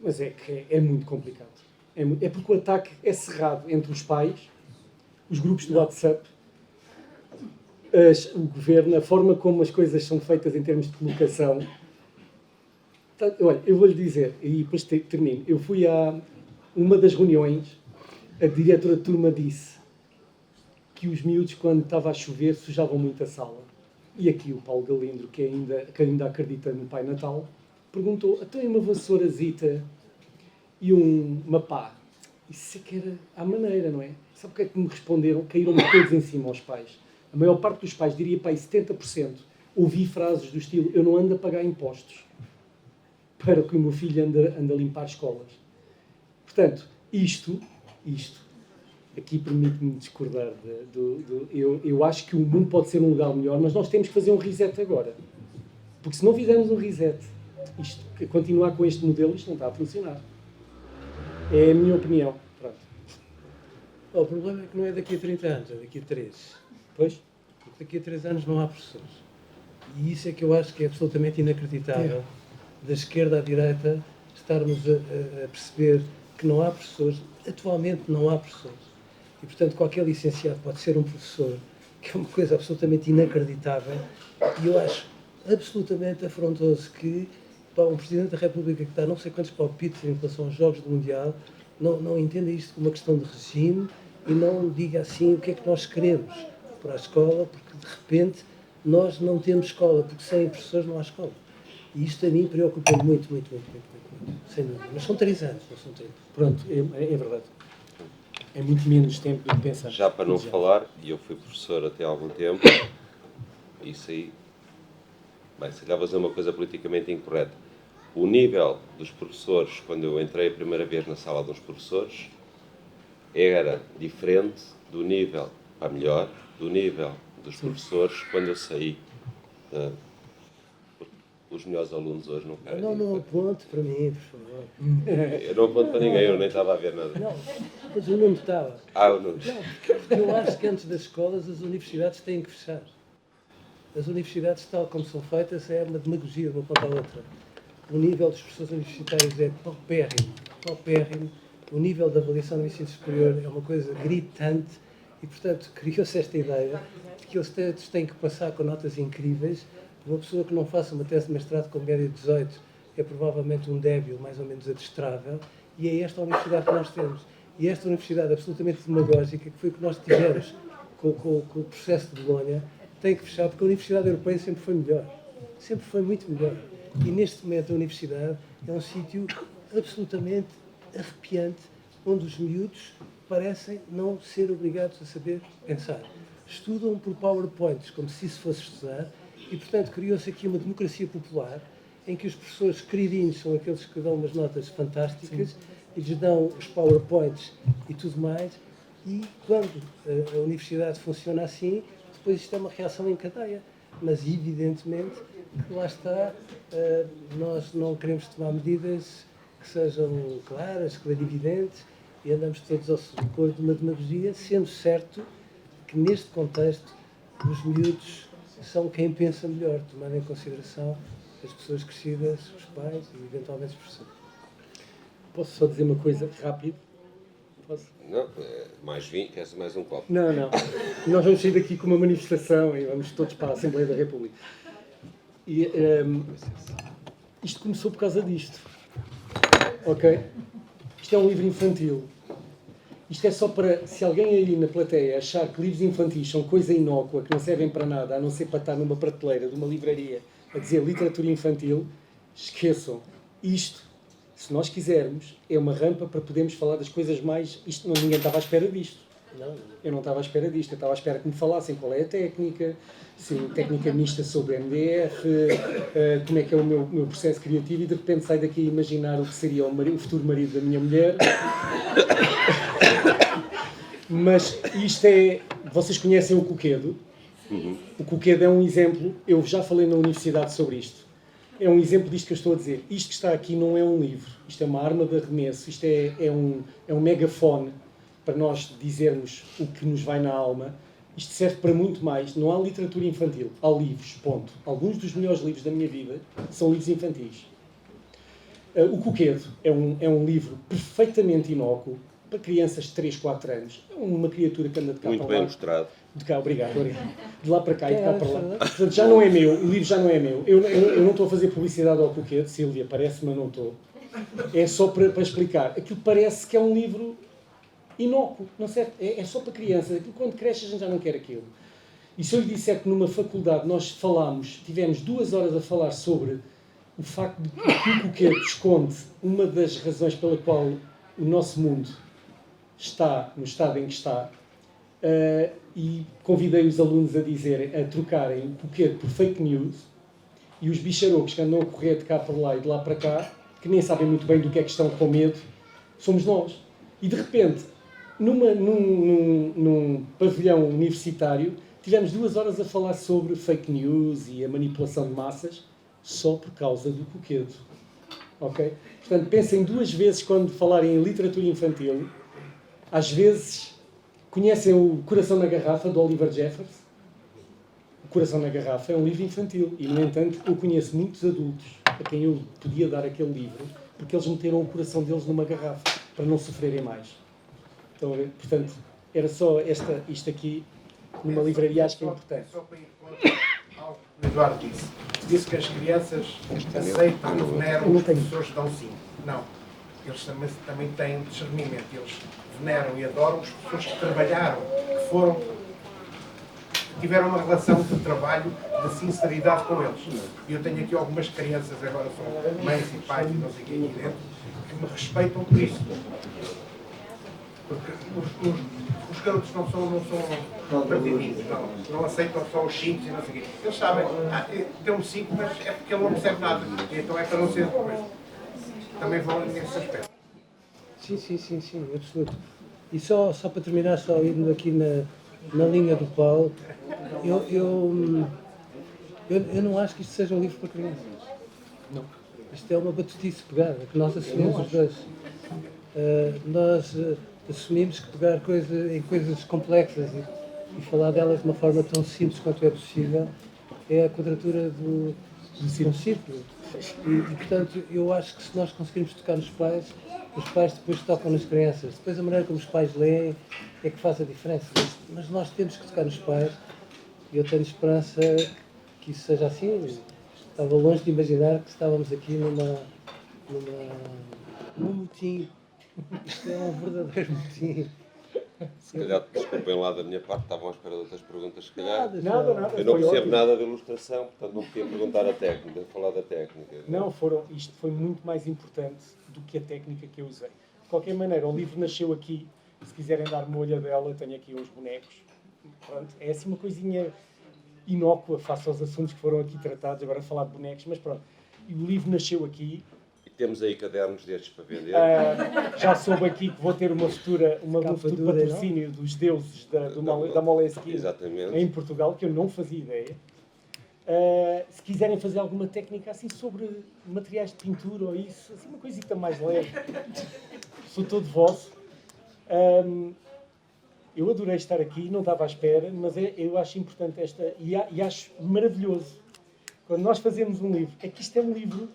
mas é que é muito complicado. É porque o ataque é cerrado entre os pais, os grupos do WhatsApp, o governo, a forma como as coisas são feitas em termos de colocação. Olha, eu vou-lhe dizer, e depois termino. Eu fui a uma das reuniões, a diretora de turma disse que os miúdos, quando estava a chover, sujavam muito a sala. E aqui o Paulo Galindro, que ainda acredita no Pai Natal, perguntou, até uma vassourazita e uma pá. Isso é que era à maneira, não é? Sabe o que é que me responderam? Caíram-me todos em cima aos pais. A maior parte dos pais, diria para aí 70%, ouvi frases do estilo, eu não ando a pagar impostos para que o meu filho ande a limpar escolas. Portanto, isto aqui permite-me discordar. Eu acho que o mundo pode ser um lugar melhor, mas nós temos que fazer um reset agora. Porque se não fizermos um reset, continuar com este modelo, isto não está a funcionar. É a minha opinião. Pronto.
O problema é que não é daqui a 30 anos, é daqui a 3.
Pois?
Porque daqui a 3 anos não há professores. E isso é que eu acho que é absolutamente inacreditável. Da esquerda à direita, estarmos a perceber que não há professores. Atualmente não há professores. E, portanto, qualquer licenciado pode ser um professor, que é uma coisa absolutamente inacreditável, e eu acho absolutamente afrontoso que um Presidente da República que dá não sei quantos palpites em relação aos Jogos do Mundial não entenda isto como uma questão de regime e não diga assim o que é que nós queremos para a escola, porque de repente nós não temos escola, porque sem professores não há escola. E isto a mim preocupa-me muito, sem dúvida. Mas são 3 anos, não são 30.
Pronto, é verdade. É muito menos tempo do que pensar.
Já para não falar, e eu fui professor até há algum tempo, isso aí, bem, se calhar vou dizer uma coisa politicamente incorreta. O nível dos professores, quando eu entrei a primeira vez na sala dos professores, era diferente do nível, para melhor, do nível dos professores quando eu saí. Os melhores alunos hoje não querem.
Não aponte para mim, por favor.
Eu não aponto para ninguém, eu nem estava a ver nada.
Não, mas o Nuno estava.
O Nuno.
Não, porque eu acho que antes das escolas as universidades têm que fechar. As universidades, tal como são feitas, é uma demagogia de uma ponta à outra. O nível dos professores universitários é paupérrimo. O nível da avaliação do ensino superior é uma coisa gritante e, portanto, criou-se esta ideia de que eles têm que passar com notas incríveis. Uma pessoa que não faça uma tese de mestrado com média de 18 é provavelmente um débil, mais ou menos adestrável, e é esta a universidade que nós temos. E esta universidade absolutamente demagógica, que foi o que nós tivemos com o processo de Bolonha, tem que fechar, porque a Universidade Europeia sempre foi melhor. Sempre foi muito melhor. E neste momento a universidade é um sítio absolutamente arrepiante, onde os miúdos parecem não ser obrigados a saber pensar. Estudam por PowerPoints, como se isso fosse estudar, e portanto criou-se aqui uma democracia popular, em que os professores queridinhos são aqueles que dão umas notas fantásticas, e lhes dão os PowerPoints e tudo mais, e quando a universidade funciona assim, depois isto é uma reação em cadeia. Mas evidentemente que lá está, nós não queremos tomar medidas que sejam claras, clarividentes, e andamos todos ao sabor de uma demagogia, sendo certo que neste contexto os miúdos são quem pensa melhor, tomando em consideração as pessoas crescidas, os pais e eventualmente os professores.
Posso só dizer uma coisa rápido? Posso?
Não, mais vinho, queres mais um copo?
Não. Nós vamos sair daqui com uma manifestação e vamos todos para a Assembleia da República. E isto começou por causa disto. Ok? Isto é um livro infantil. Isto é só para, se alguém aí na plateia achar que livros infantis são coisa inócua, que não servem para nada, a não ser para estar numa prateleira de uma livraria a dizer literatura infantil, esqueçam. Isto, se nós quisermos, é uma rampa para podermos falar das coisas mais... Ninguém estava à espera disto. Eu não estava à espera disto. Eu estava à espera que me falassem qual é a técnica, sim, técnica mista sobre MDR, como é que é o meu processo criativo, e de repente saio daqui a imaginar o que seria o futuro marido da minha mulher. Mas isto é... Vocês conhecem o Coquedo? O Coquedo é um exemplo. Eu já falei na universidade sobre isto. É um exemplo disto que eu estou a dizer. Isto que está aqui não é um livro. Isto é uma arma de arremesso. Isto é um megafone para nós dizermos o que nos vai na alma. Isto serve para muito mais. Não há literatura infantil. Há livros, ponto. Alguns dos melhores livros da minha vida são livros infantis. O Coquedo é um livro perfeitamente inócuo para crianças de 3, 4 anos. É uma criatura que anda de cá
Muito
para
bem
lá.
mostrado.
De cá, obrigado. De lá para cá e de cá para lá. Portanto, já não é meu. O livro já não é meu. Eu não estou a fazer publicidade ao Coquedo, Sílvia, parece-me, mas não estou. É só para explicar. Aquilo parece que é um livro inócuo, não serve? É só para crianças. Aquilo, quando cresce, a gente já não quer aquilo. E se eu lhe disser que numa faculdade nós tivemos 2 horas a falar sobre o facto de que o Coquedo esconde uma das razões pela qual o nosso mundo está no estado em que está, e convidei os alunos a trocarem o Coquedo por fake news, e os bicharocos que andam a correr de cá para lá e de lá para cá, que nem sabem muito bem do que é que estão com medo, somos nós. E de repente, num pavilhão universitário, tivemos 2 horas a falar sobre fake news e a manipulação de massas, só por causa do Coquedo. Ok? Portanto, pensem 2 vezes quando falarem em literatura infantil. Às vezes, conhecem o Coração na Garrafa, do Oliver Jeffers? O Coração na Garrafa é um livro infantil. E, no entanto, eu conheço muitos adultos a quem eu podia dar aquele livro, porque eles meteram o coração deles numa garrafa, para não sofrerem mais. Então, portanto, era só isto aqui, numa livraria, acho que é importante.
Só para ir contra algo que o Eduardo disse. Disse que as crianças aceitam e veneram os professores que dão 5. Não. Eles também têm discernimento. Eles veneram e adoram os professores que trabalharam, que tiveram uma relação de trabalho, de sinceridade com eles. E eu tenho aqui algumas crianças, agora são mães e pais e não sei quem aqui dentro, que me respeitam por isso. Porque os garotos não são partidinhos, não aceitam só os 5 e não sei o quê. Eles sabem, tem um 5, mas é porque ele não percebe nada. Então é para não ser depois. Também vão nesse aspecto.
Sim, absoluto. E só para terminar, só indo aqui na linha do Paulo, eu não acho que isto seja um livro para crianças. Não. Isto é uma batutice pegada, que nós assumimos os dois. Nós assumimos que pegar em coisas complexas e falar delas de uma forma tão simples quanto é possível é a quadratura do círculo. E, portanto, eu acho que se nós conseguirmos tocar nos pais, os pais depois tocam nas crianças. Depois a maneira como os pais leem é que faz a diferença. Mas nós temos que tocar nos pais e eu tenho esperança que isso seja assim. Estava longe de imaginar que estávamos aqui num motim. Isto é um verdadeiro motim.
Se calhar, desculpem lá da minha parte, estavam à espera de outras perguntas, se calhar.
Nada.
Eu não
Foi
percebo
ótimo.
nada de ilustração, portanto não podia perguntar a técnica, falar da técnica.
Não, isto foi muito mais importante do que a técnica que eu usei. De qualquer maneira, o livro nasceu aqui. Se quiserem dar uma olhadela, tenho aqui uns bonecos. Pronto, é assim uma coisinha inócua face aos assuntos que foram aqui tratados. Agora falar de bonecos, mas pronto. E o livro nasceu aqui.
E temos aí cadernos destes para vender.
Já soube aqui que vou ter um futuro patrocínio dos deuses da Moleskine
Exatamente.
em Portugal, que eu não fazia ideia. Se quiserem fazer alguma técnica assim sobre materiais de pintura ou isso, assim uma coisita mais leve, sou todo vosso. Eu adorei estar aqui, não estava à espera, mas eu acho importante e acho maravilhoso quando nós fazemos um livro. É que isto é um livro,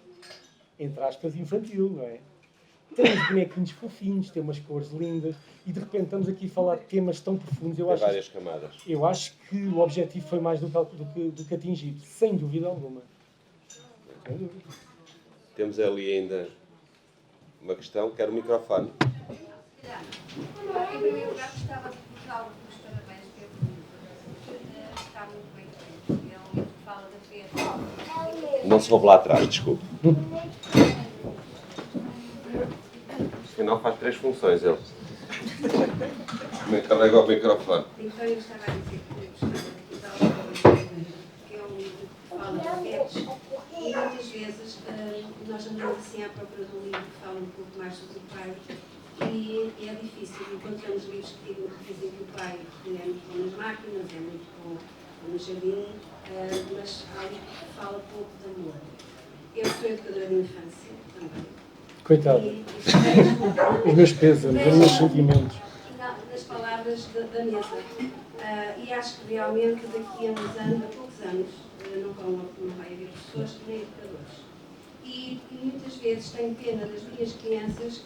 entre aspas, infantil, não é? Tem uns bonequinhos fofinhos, tem umas cores lindas e de repente estamos aqui a falar de temas tão profundos.
Tem várias camadas.
Eu acho que o objetivo foi mais do que atingido, sem dúvida alguma. Sem dúvida.
Temos ali ainda uma questão, quero o microfone.
Em primeiro lugar, gostava de vos dar os parabéns pelo livro. Está muito bem feito. É um livro que fala da fé.
Não se ouve lá atrás, desculpe. Afinal faz 3 funções ele. Carrega o microfone.
Então eu estava a dizer que gostava de vos dar os parabéns, que é um livro que fala de afetos e muitas vezes nós andamos assim à procura de um livro que fala um pouco mais sobre o pai. E é difícil, encontramos livros que dizem que o pai é muito bom nas máquinas, é muito bom no jardim, mas há livro que fala pouco de amor. Eu sou educadora de infância também.
Coitado. Os meus pêsames, os meus sentimentos.
Nas palavras da mesa. E acho que realmente daqui a poucos anos, não vai haver professores nem educadores. E muitas vezes tenho pena das minhas crianças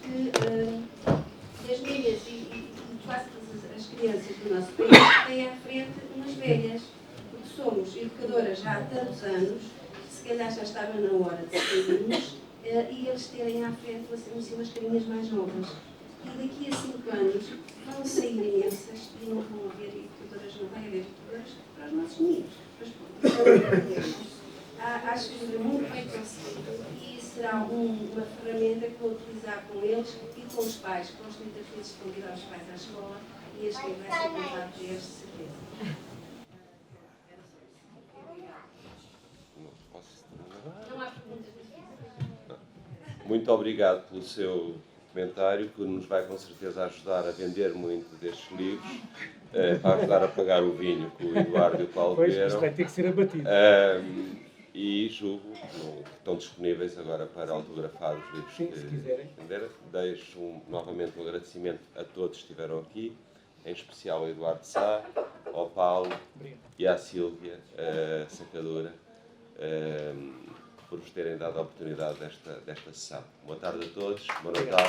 das minhas e quase todas as crianças do nosso país têm à frente umas velhas, porque somos educadoras já há tantos anos, se calhar já estava na hora de sairmos e eles terem à frente assim, umas carinhas mais novas. E daqui a 5 anos vão sair imensas e não vão haver educadoras, não vai haver educadoras para os nossos meninos. Mas pronto, acho que é muito bem conseguido e será uma ferramenta que vou utilizar com eles e com os pais. Gosto muitas vezes de convidar os pais à escola e este livro vai ser contado por eles, de certeza. Não há perguntas difíceis.
Muito obrigado pelo seu comentário, que nos vai com certeza ajudar a vender muito destes livros, para ajudar a pagar o vinho que o Eduardo e o Paulo
Pois,
beberam.
isto vai ter que ser abatido.
E julgo que estão disponíveis agora para autografar os livros
Sim,
que
se quiserem.
venderem. Deixo novamente um agradecimento a todos que estiveram aqui, em especial ao Eduardo Sá, ao Paulo e à Sílvia Sacadura, por vos terem dado a oportunidade desta sessão. Boa tarde a todos, bom Natal.